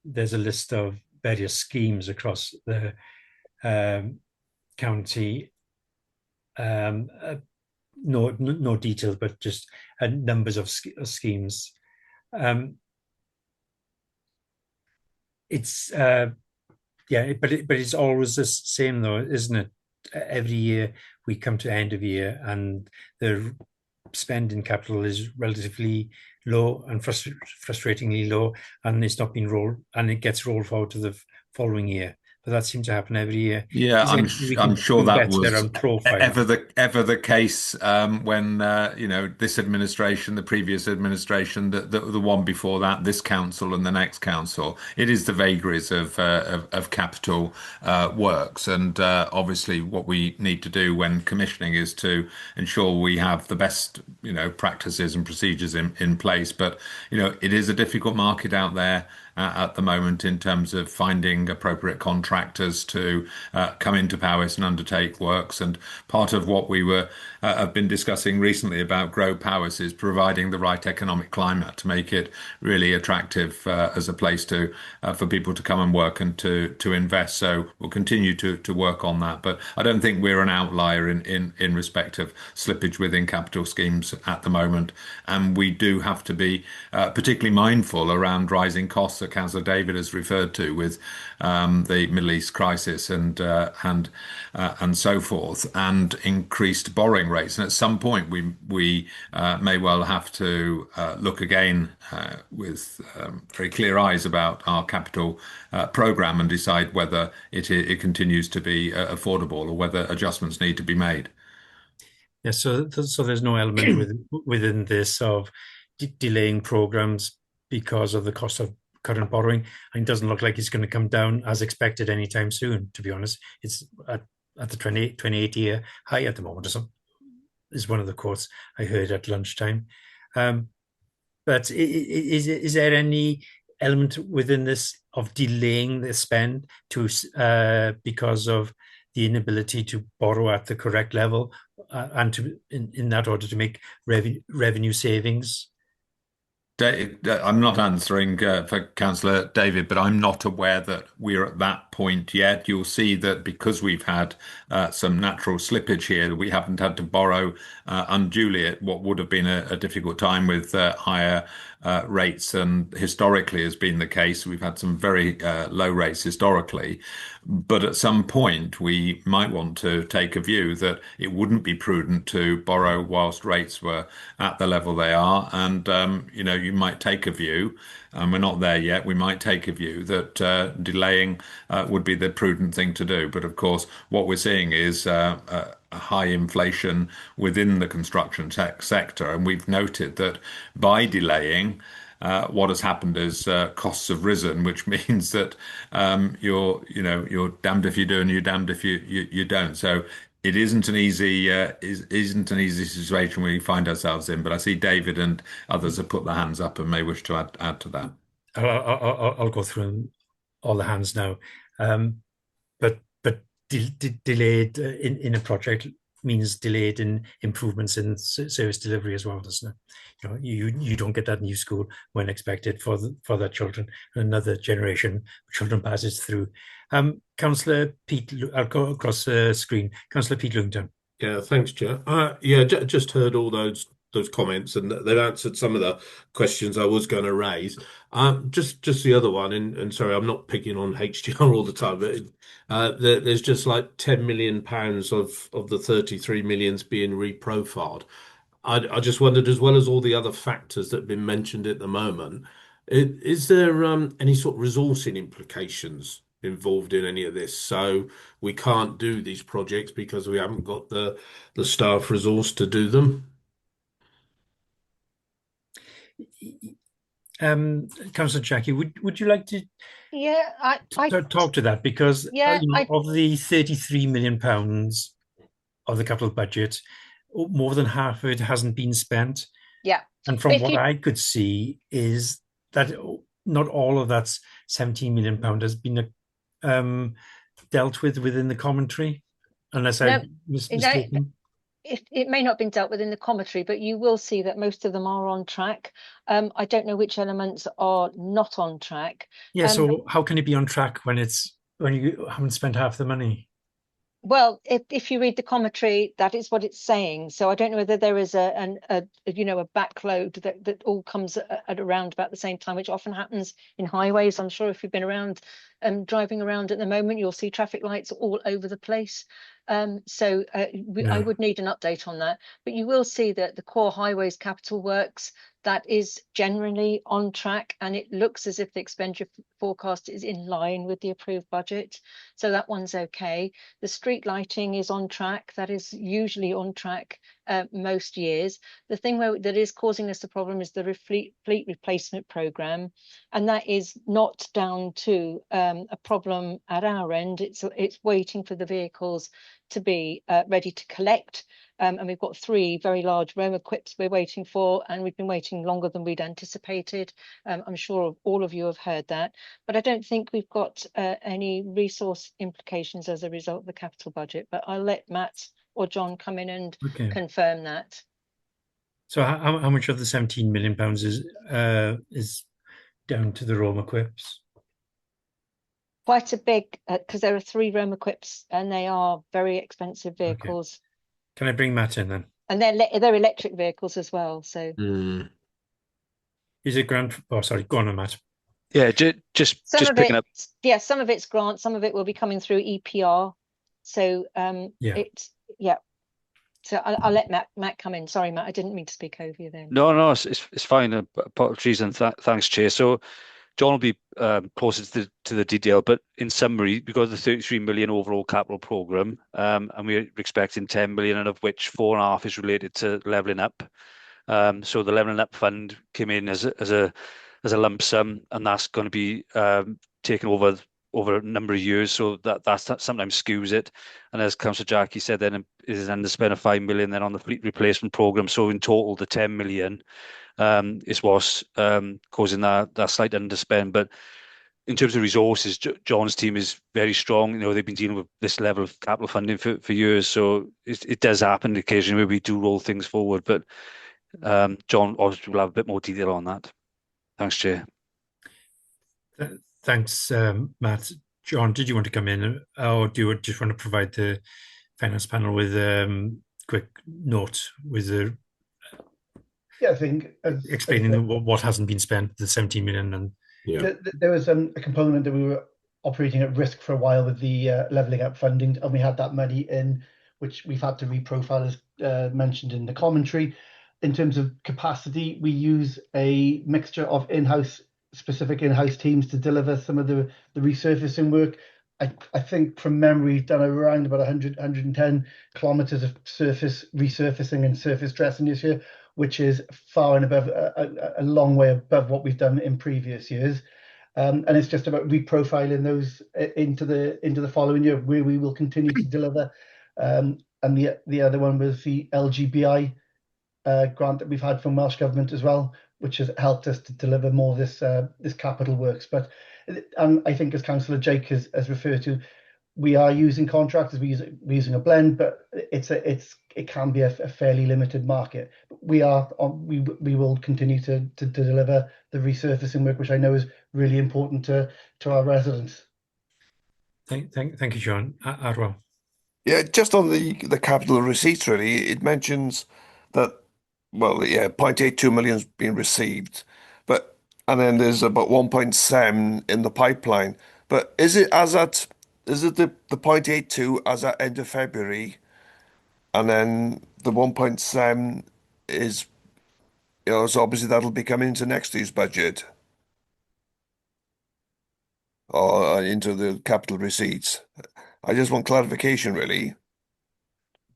there's a list of various schemes across the county. No details, but just numbers of schemes. It's yeah, but it's always the same, though, isn't it? Every year we come to end of year, and the spend in capital is relatively low and frustratingly low, and it's not been rolled, and it gets rolled forward to the following year. But that seems to happen every year. Yeah, I'm sure that was ever the case when you know, this administration, the previous administration, the one before that, this council, and the next council. It is the vagaries of capital works, and obviously what we need to do when commissioning is to ensure we have the best, you know, practices and procedures in place. But you know, it is a difficult market out there. at the moment in terms of finding appropriate contractors to come into Powys and undertake works. And part of what we have been discussing recently about Grow Powys is providing the right economic climate to make it really attractive as a place for people to come and work and to invest. So we'll continue to work on that. But I don't think we're an outlier in respect of slippage within capital schemes at the moment. And we do have to be particularly mindful around rising costs that Councillor David has referred to with the Middle East crisis and so forth, and increased borrowing rates. And at some point, we may well have to look again with very clear eyes about our capital programme and decide whether it continues to be affordable or whether adjustments need to be made. Yeah, so there's no element within this of delaying programmes because of the cost of current borrowing, and it doesn't look like it's going to come down as expected anytime soon, to be honest. It's at the 28-year high at the moment, or something, is one of the quotes I heard at lunchtime. But is there any element within this of delaying the spend because of the inability to borrow at the correct level and in that order to make revenue savings? I'm not answering for Councillor David, but I'm not aware that we're at that point yet. You'll see that because we've had some natural slippage here, we haven't had to borrow unduly at what would have been a difficult time with higher rates, and historically has been the case. We've had some very low rates historically, but at some point we might want to take a view that it wouldn't be prudent to borrow whilst rates were at the level they are. And you might take a view, and we're not there yet, we might take a view that delaying would be the prudent thing to do. But of course, what we're seeing is a high inflation within the construction sector, and we've noted that by delaying, what has happened is costs have risen, which means that you're damned if you do and you're damned if you don't. So it isn't an easy situation we find ourselves in. But I see David and others have put their hands up and may wish to add to that. I'll go through all the hands now, but delayed in a project means delayed in improvements in service delivery as well, doesn't it? You don't get that new school when expected for their children. Another generation of children passes through. Councillor Pete, I'll go across the screen. Councillor Pete Lewington. Yeah, thanks, Chair. Just heard all those comments, and they've answered some of the questions I was going to raise. Just the other one, and sorry, I'm not picking on HDR all the time, but there's just like £10 million of the 33 millions being reprofiled. I just wondered, as well as all the other factors that have been mentioned at the moment, is there any sort of resourcing implications involved in any of this? So we can't do these projects because we haven't got the staff resource to do them? Councillor Jackie, would you like to talk to that? Because of the £33 million of the capital budget, more than half of it hasn't been spent. Yeah. And from what I could see is that not all of that £17 million has been dealt with within the commentary, unless I was mistaken. It may not have been dealt with in the commentary, but you will see that most of them are on track. I don't know which elements are not on track. Yeah, so how can it be on track when you haven't spent half the money? Well, if you read the commentary, that is what it's saying. So I don't know whether there is a backload that all comes at around about the same time, which often happens in highways. I'm sure if you've been around driving around at the moment, you'll see traffic lights all over the place. I would need an update on that. But you will see that the core highways capital works, that is generally on track, and it looks as if the expenditure forecast is in line with the approved budget. So that one's okay. The street lighting is on track. That is usually on track most years. The thing that is causing us the problem is the fleet replacement program, and that is not down to a problem at our end. It's waiting for the vehicles to be ready to collect. And we've got 3 very large Roma equips we're waiting for, and we've been waiting longer than we'd anticipated. I'm sure all of you have heard that, but I don't think we've got any resource implications as a result of the capital budget. But I'll let Matt or John come in and confirm that. So how much of the £17 million is down to the Roma equips? Quite a big, because there are 3 Roma equips and they are very expensive vehicles. Okay. Can I bring Matt in then? And they're electric vehicles as well. So is it grant? Oh, sorry, go on, Matt. Yeah, just picking up. Yeah, some of it's grant, some of it will be coming through EPR. So So I'll let Matt come in. Sorry, Matt, I didn't mean to speak over you then. No, it's fine. Apologies and thanks, Chair. So John will be closer to the detail, but in summary, we've got the 33 million overall capital programme, and we're expecting 10 million, and of which 4.5 is related to levelling up. So the levelling up fund came in as a lump sum, and that's going to be taken over a number of years, so that sometimes skews it. And as Councillor Jackie said, then it is an underspend of 5 million then on the fleet replacement programme. So in total, the 10 million is what's causing that slight underspend. But in terms of resources, John's team is very strong. You know, they've been dealing with this level of capital funding for years, so it does happen occasionally where we do roll things forward. But John obviously will have a bit more detail on that. Thanks, Chair. Thanks, Matt. John, did you want to come in, or do you just want to provide the finance panel with quick note with the? Yeah, I think explaining what hasn't been spent, the 17 million, and there was a component that we were operating at risk for a while with the levelling up funding, and we had that money in, which we've had to reprofile as mentioned in the commentary. In terms of capacity, we use a mixture of specific in-house teams to deliver some of the resurfacing work. I think from memory, we've done around about 110 kilometres of surface resurfacing and surface dressing this year, which is far and above, a long way above what we've done in previous years. And it's just about reprofiling those into the following year, where we will continue to deliver. And the other one was the LGBI grant that we've had from Welsh Government as well, which has helped us to deliver more of this capital works. But I think, as Councillor Jake has referred to, we are using contractors. We're using a blend, but it can be a fairly limited market. We will continue to deliver the resurfacing work, which I know is really important to our residents. Thank you, John. Arwel. Yeah, just on the capital receipts, really, it mentions that, well, yeah, 0.82 million's been received, and then there's about 1.7 in the pipeline. But is it the 0.82 as at end of February, and then the 1.7 is, so obviously that'll be coming into next year's budget or into the capital receipts. I just want clarification, really.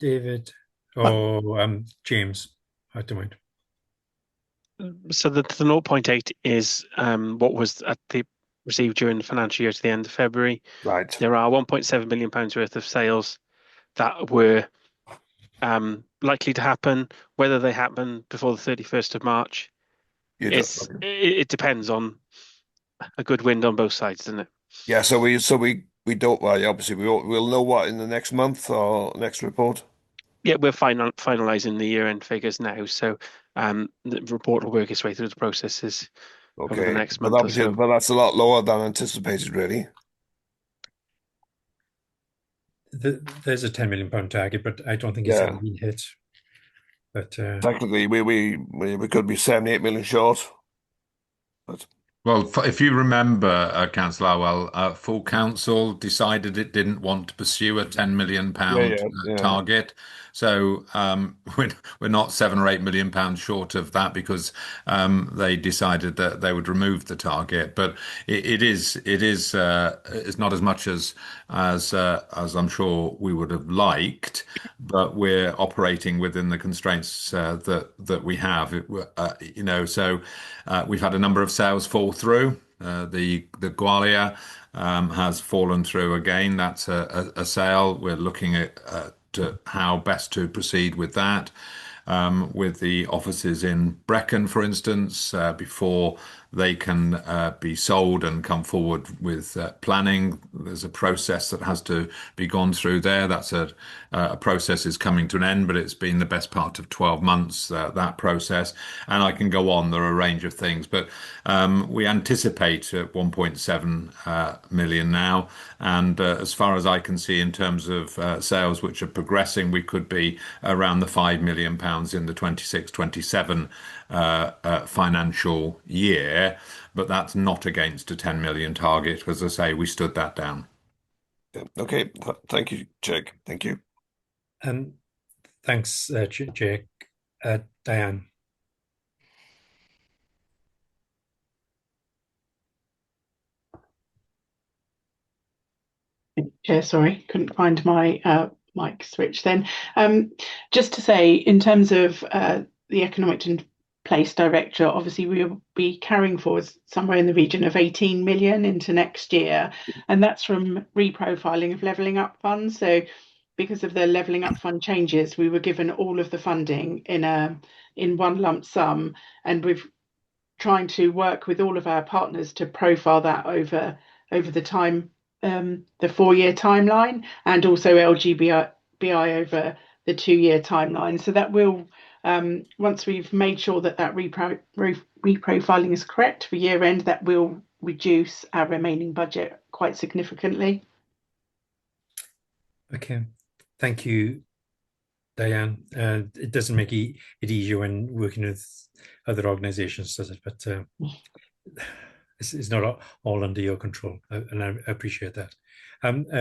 David or James, I don't mind. So the 0.8 is what was received during the financial year to the end of February. Right. There are £1.7 million worth of sales that were likely to happen. Whether they happen before the 31st of March, it depends on a good wind on both sides, doesn't it? Yeah. So we don't. Well, obviously we'll know what in the next month or next report. Yeah, we're finalising the year-end figures now, so the report will work its way through the processes over the next month or so. But that's a lot lower than anticipated, really. There's a £10 million target, but I don't think it's going to be hit. But technically, we could be 7-8 million short. But Well, if you remember, Councillor Howell, full council decided it didn't want to pursue a £10 million target. So we're not £7 or £8 million short of that because they decided that they would remove the target. But it's not as much as I'm sure we would have liked, but we're operating within the constraints that we have. So we've had a number of sales fall through. The Gwalia has fallen through again. That's a sale. We're looking at how best to proceed with that. With the offices in Brecon, for instance, before they can be sold and come forward with planning. There's a process that has to be gone through there. That's a process is coming to an end, but it's been the best part of 12 months, that process. And I can go on. There are a range of things, but we anticipate 1.7 million now. And as far as I can see, in terms of sales which are progressing, we could be around the £5 million in the 26-27 financial year, but that's not against a 10 million target. As I say, we stood that down. Okay, thank you, Jake. Thank you. Thanks, Jake. Diane. Chair, sorry, couldn't find my mic switch then. Just to say, in terms of the Economic Place Director, obviously we'll be carrying forward somewhere in the region of 18 million into next year, and that's from reprofiling of levelling up funds. So because of the levelling up fund changes, we were given all of the funding in one lump sum, and we've trying to work with all of our partners to profile that over the time, the 4-year timeline, and also LGBI over the 2-year timeline. So that will, once we've made sure that reprofiling is correct for year end, that will reduce our remaining budget quite significantly. Okay, thank you, Diane. It doesn't make it easier when working with other organisations, does it? But it's not all under your control, and I appreciate that.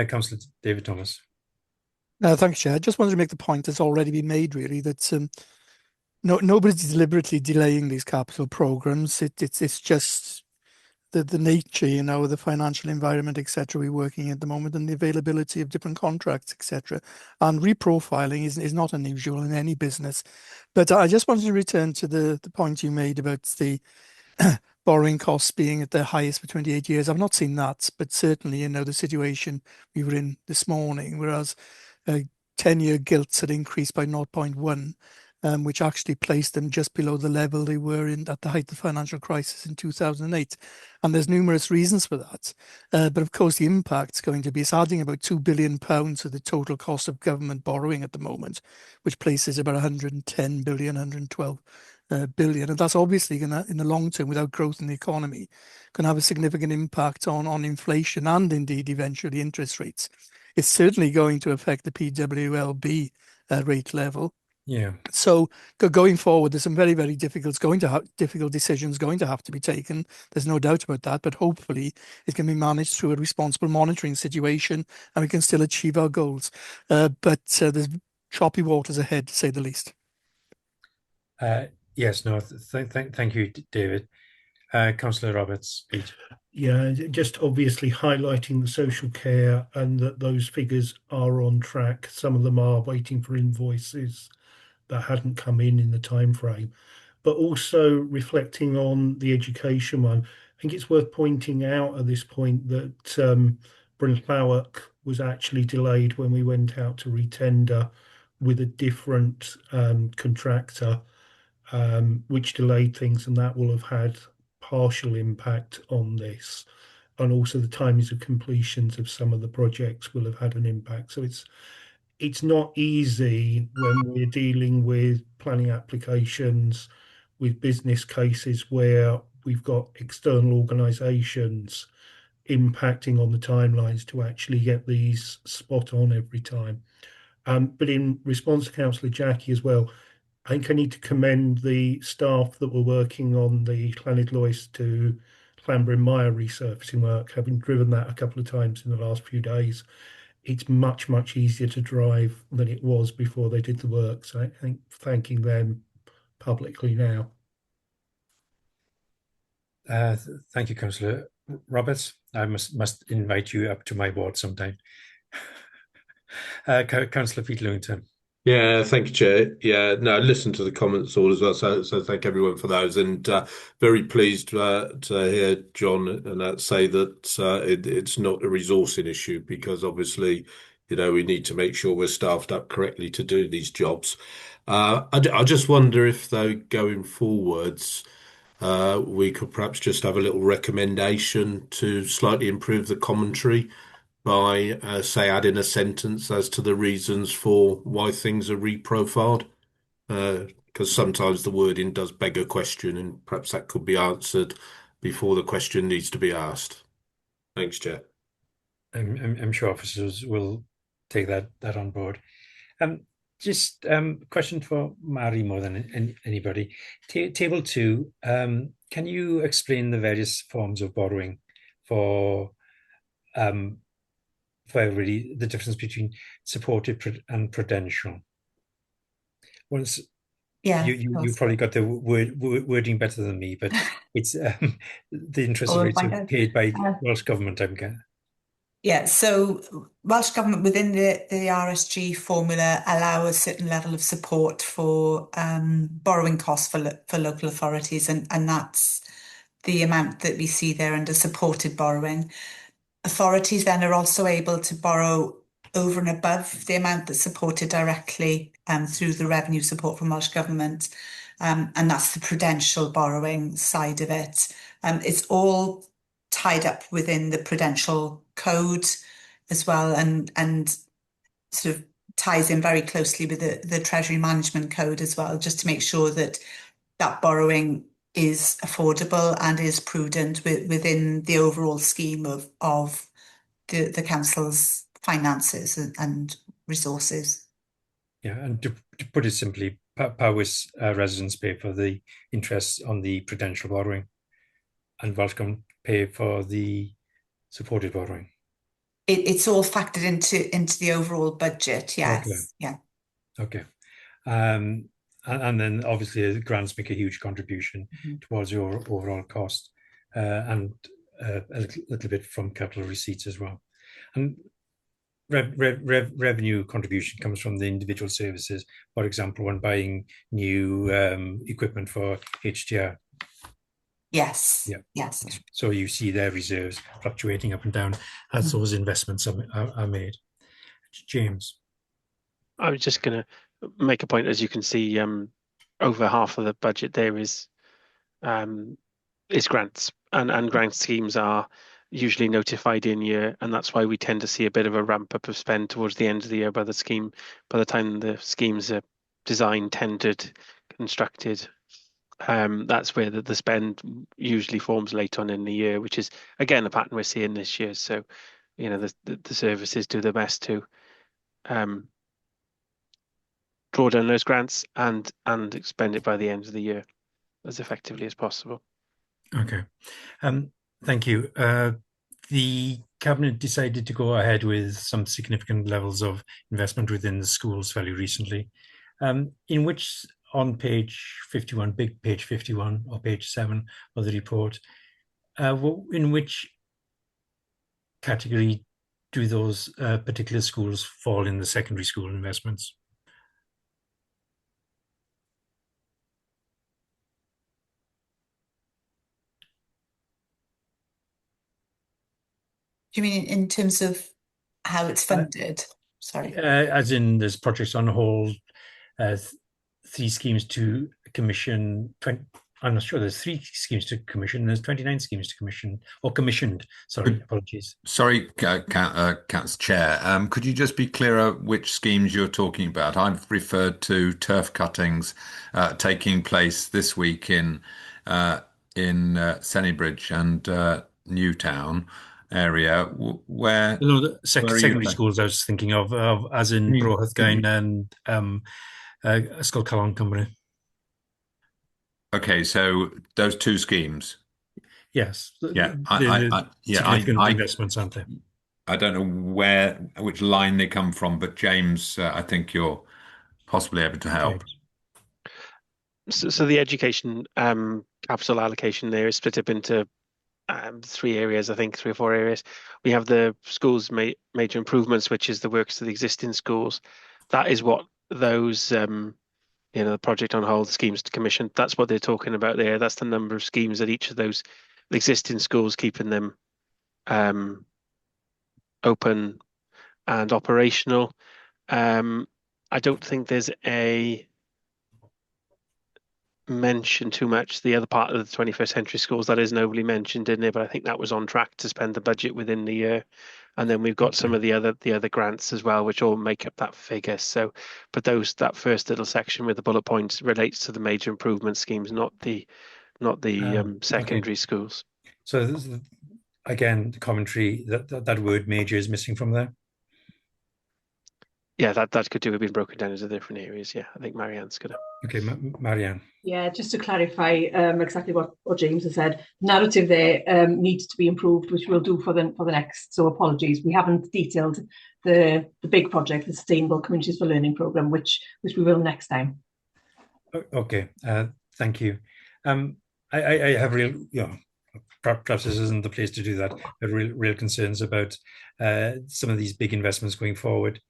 Councillor David Thomas. Thanks, Chair. I just wanted to make the point that's already been made, really, that nobody's deliberately delaying these capital programmes. It's just the nature, the financial environment, etc. we're working at the moment, and the availability of different contracts, etc. And reprofiling is not unusual in any business. But I just wanted to return to the point you made about the borrowing costs being at their highest for 28 years. I've not seen that, but certainly, the situation we were in this morning, whereas 10-year gilts had increased by 0.1, which actually placed them just below the level they were in at the height of the financial crisis in 2008. And there's numerous reasons for that. But of course, the impact's going to be, it's adding about £2 billion to the total cost of government borrowing at the moment, which places about 110 billion, 112 billion. And that's obviously going to, in the long term, without growth in the economy, going to have a significant impact on inflation and indeed eventually interest rates. It's certainly going to affect the PWLB rate level. Yeah. So going forward, there's some very, very difficult decisions going to have to be taken. There's no doubt about that. But hopefully, it can be managed through a responsible monitoring situation, and we can still achieve our goals. But there's choppy waters ahead, to say the least. Yes. No. Thank you, David. Councillor Roberts, Pete. Yeah, just obviously highlighting the social care and that those figures are on track. Some of them are waiting for invoices that hadn't come in the time frame, but also reflecting on the education one. I think it's worth pointing out at this point that Bryn Llawr was actually delayed when we went out to retender with a different contractor, which delayed things, and that will have had partial impact on this. And also the timings of completions of some of the projects will have had an impact. So it's not easy when we're dealing with planning applications, with business cases where we've got external organisations impacting on the timelines to actually get these spot on every time. But in response to Councillor Jackie as well, I think I need to commend the staff that were working on the Llanidloes to Llanbryn Mire resurfacing work, having driven that a couple of times in the last few days, it's much, much easier to drive than it was before they did the work. So I think thanking them publicly now. Thank you, Councillor Roberts. I must invite you up to my ward sometime. Councillor Peter Lewington. Yeah, thank you, Chair. Yeah, no, listen to the comments all as well. So thank everyone for those, and very pleased to hear John and say that it's not a resourcing issue, because obviously, we need to make sure we're staffed up correctly to do these jobs. I just wonder if, though, going forwards, we could perhaps just have a little recommendation to slightly improve the commentary by, say, adding a sentence as to the reasons for why things are reprofiled. Because sometimes the wording does beg a question, and perhaps that could be answered before the question needs to be asked. Thanks, Chair. I'm sure officers will take that on board. Just question for Mary more than anybody. Table 2, can you explain the various forms of borrowing for everybody, the difference between supported and prudential? Once, yeah, you probably got the wording better than me, but it's the interest rates are paid by Welsh Government, I'm guessing. Yeah, so Welsh Government within the RSG formula allow a certain level of support for borrowing costs for local authorities, and that's the amount that we see there under supported borrowing. Authorities then are also able to borrow over and above the amount that's supported directly through the revenue support from Welsh Government, and that's the prudential borrowing side of it. It's all tied up within the prudential code as well, and sort of ties in very closely with the Treasury Management Code as well, just to make sure that that borrowing is affordable and is prudent within the overall scheme of the council's finances and resources. Yeah, and to put it simply, Powys residents pay for the interest on the prudential borrowing, and Welsh Government pay for the supported borrowing. It's all factored into the overall budget. Yes. Okay. Yeah. Okay. And then obviously the grants make a huge contribution towards your overall cost, and a little bit from capital receipts as well. And revenue contribution comes from the individual services, for example, when buying new equipment for HTR. Yes. Yeah. Yes. So you see their reserves fluctuating up and down as those investments are made. James. I was just going to make a point. As you can see, over half of the budget there is grants, and grant schemes are usually notified in year, and that's why we tend to see a bit of a ramp up of spend towards the end of the year by the time the schemes are designed, tendered, constructed. That's where the spend usually forms late on in the year, which is again a pattern we're seeing this year. So, the services do their best to draw down those grants and expend it by the end of the year as effectively as possible. Okay, thank you. The Cabinet decided to go ahead with some significant levels of investment within the schools fairly recently, in which on page 51, big page 51 or page 7 of the report, in which category do those particular schools fall in the secondary school investments? Do you mean in terms of how it's funded? Sorry. As in, there's projects on hold, 3 schemes to commission. I'm not sure. There's 3 schemes to commission. There's 29 schemes to commission or commissioned. Sorry, apologies. Sorry, Council Chair. Could you just be clearer which schemes you're talking about? I've referred to turf cuttings taking place this week in Sennybridge and Newtown area, where the secondary schools I was thinking of as in Brohathgain and Ysgol Calon Cymru. Okay, so those 2 schemes. Yes. Yeah, Significant investments, aren't they? I don't know which line they come from, but James, I think you're possibly able to help. So the education capital allocation there is split up into 3 areas, I think 3 or 4 areas. We have the schools major improvements, which is the works to the existing schools. That is what those the project on hold schemes to commission. That's what they're talking about there. That's the number of schemes at each of those existing schools, keeping them open and operational. I don't think there's a mention too much the other part of the 21st century schools that isn't overly mentioned in there, but I think that was on track to spend the budget within the year. And then we've got some of the other grants as well, which all make up that figure. So, but that first little section with the bullet points relates to the major improvement schemes, not the secondary schools. So this is, again, the commentary that word major is missing from there. Yeah, that could do with being broken down into different areas. Yeah, I think Marianne's gonna. Okay, Marianne. Yeah, just to clarify exactly what James has said, narrative there needs to be improved, which we'll do for the next. So apologies, we haven't detailed the big project, the Sustainable Communities for Learning Programme, which we will next time. Okay, thank you. I have real, perhaps this isn't the place to do that, but real concerns about some of these big investments going forward,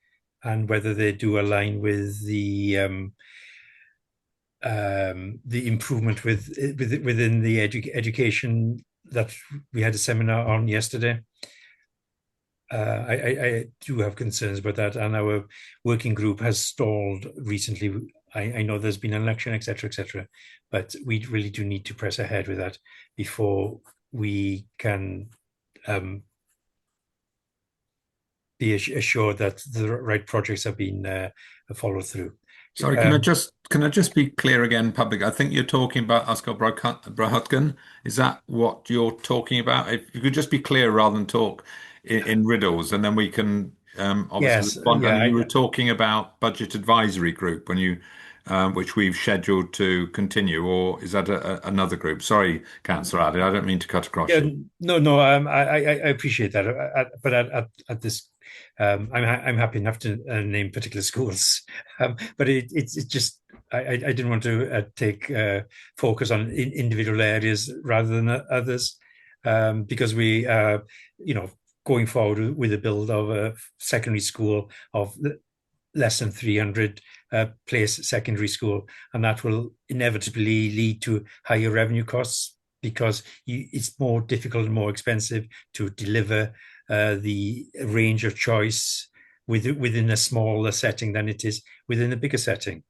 and whether they do align with the improvement within the education that we had a seminar on yesterday. I do have concerns about that, and our working group has stalled recently. I know there's been an election, etc., but we really do need to press ahead with that before we can be assured that the right projects have been followed through. Sorry, can I just be clear again, public? I think you're talking about Ascot Broughtgun. Is that what you're talking about? If you could just be clear rather than talk in riddles, and then we can obviously respond. Yeah, and you were talking about Budget Advisory Group when you, which we've scheduled to continue, or is that another group? Sorry, Councillor Ali, I don't mean to cut across you. No, I appreciate that, but at this. I'm happy enough to name particular schools, but it's just I didn't want to take focus on individual areas rather than others, because we are, going forward with the build of a secondary school of less than 300 place secondary school, and that will inevitably lead to higher revenue costs because it's more difficult and more expensive to deliver the range of choice within a smaller setting than it is within a bigger setting.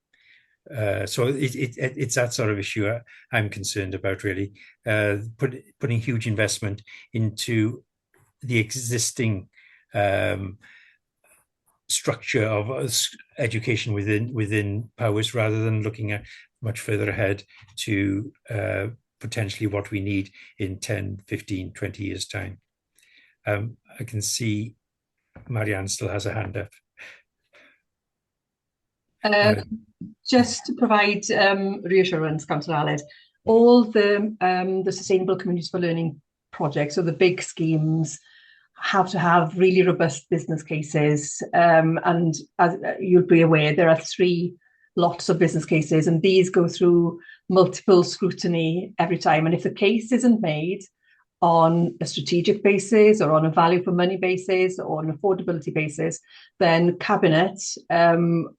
So it's that sort of issue I'm concerned about, really. Putting huge investment into the existing structure of education within Powys, rather than looking at much further ahead to potentially what we need in 10, 15, 20 years' time. I can see Marianne still has a hand up. Just to provide reassurance, Councillor Aled, all the Sustainable Communities for Learning projects, so the big schemes, have to have really robust business cases. And as you'll be aware, there are 3 lots of business cases, and these go through multiple scrutiny every time. And if the case isn't made on a strategic basis or on a value for money basis or an affordability basis, then Cabinet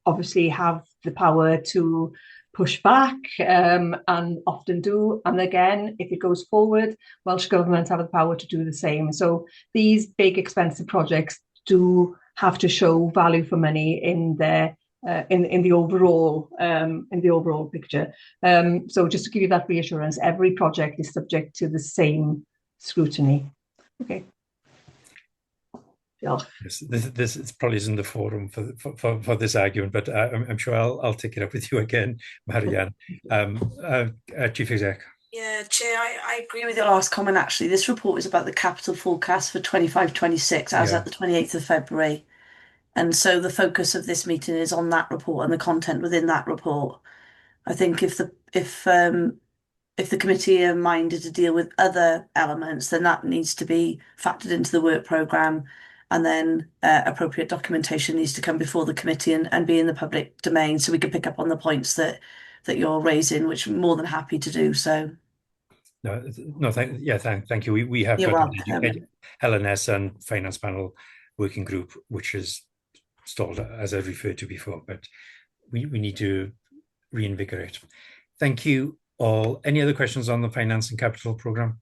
obviously have the power to push back and often do. And again, if it goes forward, Welsh Government have the power to do the same. So these big expensive projects do have to show value for money in their in the overall picture. So just to give you that reassurance, every project is subject to the same scrutiny. Okay. Yeah. Yes, this probably isn't the forum for this argument, but I'm sure I'll take it up with you again, Marianne. Chief Exec. Yeah, Chair, I agree with your last comment. Actually, this report is about the capital forecast for 25-26 as at the 28th of February. And so the focus of this meeting is on that report and the content within that report. I think if if the committee are minded to deal with other elements, then that needs to be factored into the work programme, and then appropriate documentation needs to come before the committee and be in the public domain, so we can pick up on the points that you're raising, which I'm more than happy to do so. No, thank you. We have You're got welcome. LNS and Finance Panel working group, which is stalled, as I referred to before, but we need to reinvigorate. Thank you all. Any other questions on the Finance and Capital Programme?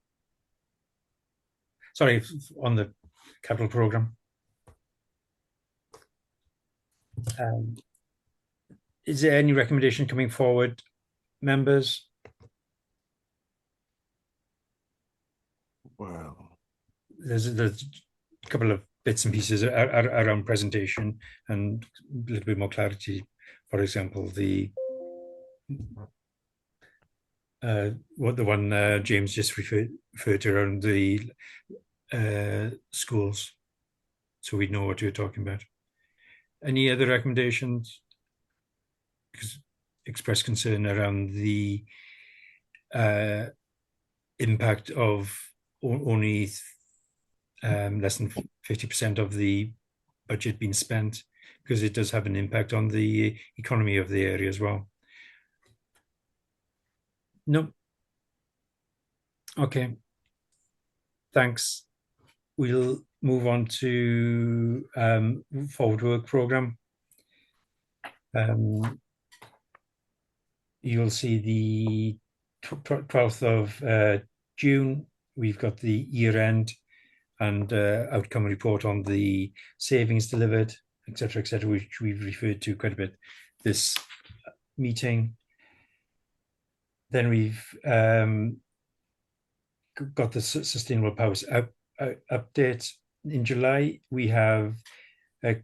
Sorry, on the Capital Programme. Is there any recommendation coming forward, members? Well, there's a couple of bits and pieces around presentation and a little bit more clarity. For example, the one James just referred to around the schools, so we know what you're talking about. Any other recommendations? Because express concern around the impact of only less than 50% of the budget being spent, because it does have an impact on the economy of the area as well. No. Okay. Thanks. We'll move on to forward work programme. You'll see the 12th of June, we've got the year end and outcome report on the savings delivered, etc., which we've referred to quite a bit this meeting. Then we've got the Sustainable Powers update. In July, we have a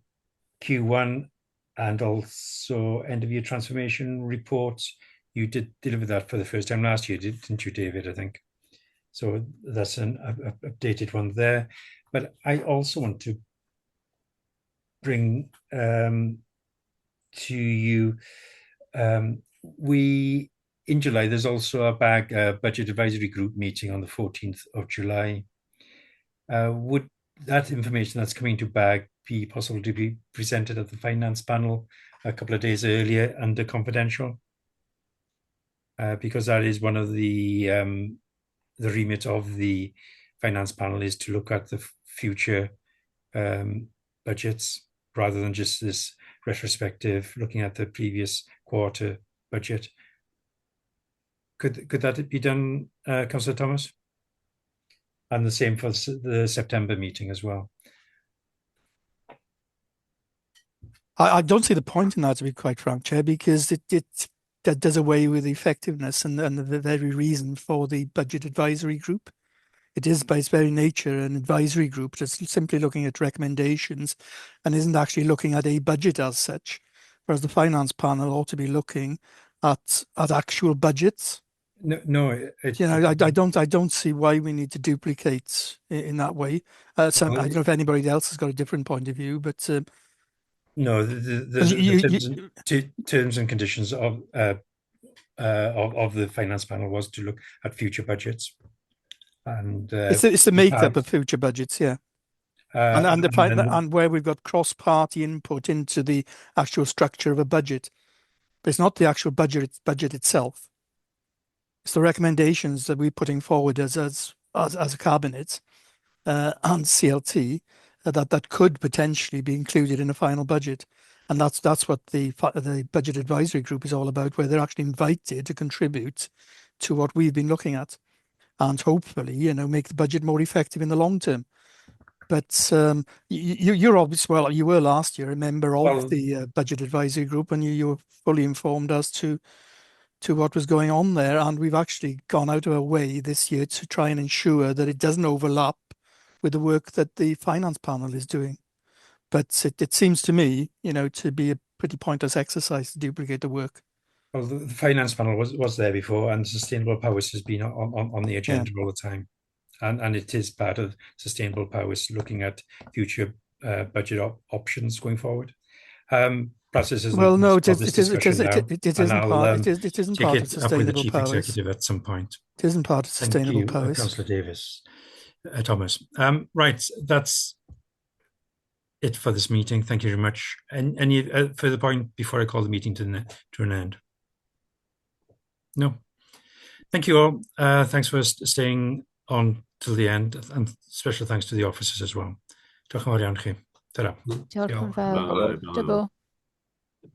Q1 and also end of year transformation reports. You did deliver that for the first time last year, didn't you, David, I think? So that's an updated one there. But I also want to bring to you, in July, there's also a budget advisory group meeting on the 14th of July. Would that information that's coming to BAG be possible to be presented at the finance panel a couple of days earlier under confidential? Because that is one of the remit of the finance panel, is to look at the future budgets rather than just this retrospective looking at the previous quarter budget. Could that be done, Councillor Thomas? And the same for the September meeting as well. I don't see the point in that, to be quite frank, Chair, because that does away with the effectiveness and the very reason for the budget advisory group. It is by its very nature an advisory group that's simply looking at recommendations and isn't actually looking at a budget as such, whereas the finance panel ought to be looking at actual budgets. No, I don't see why we need to duplicate in that way. I don't know if anybody else has got a different point of view, but no, the terms and conditions of the finance panel was to look at future budgets, and it's the makeup of future budgets, yeah, and where we've got cross-party input into the actual structure of a budget, but it's not the actual budget itself. It's the recommendations that we're putting forward as a cabinet and CLT that could potentially be included in a final budget, and that's what the budget advisory group is all about, where they're actually invited to contribute to what we've been looking at, and hopefully, make the budget more effective in the long term. But you're obviously, well, you were last year a member of the budget advisory group, and you were fully informed as to what was going on there, and we've actually gone out of our way this year to try and ensure that it doesn't overlap with the work that the finance panel is doing. But it seems to me, to be a pretty pointless exercise to duplicate the work. Well, the finance panel was there before, and Sustainable Powers has been on the agenda all the time, and it is part of Sustainable Powers looking at future budget options going forward. perhaps this isn't Well, no, part of this discussion now, it isn't and I'll, part. It isn't take part it of up with the sustainable Chief powers. Executive at some point. It isn't part of Thank sustainable you, powers. Councillor Davis. Thomas. Right, that's it for this meeting. Thank you very much. And any further point before I call the meeting to an end? No. Thank you all. Thanks for staying on till the end, and special thanks to the officers as well. Diolch yn fawr iawn chi. Ta-ra. Diolch yn fawr.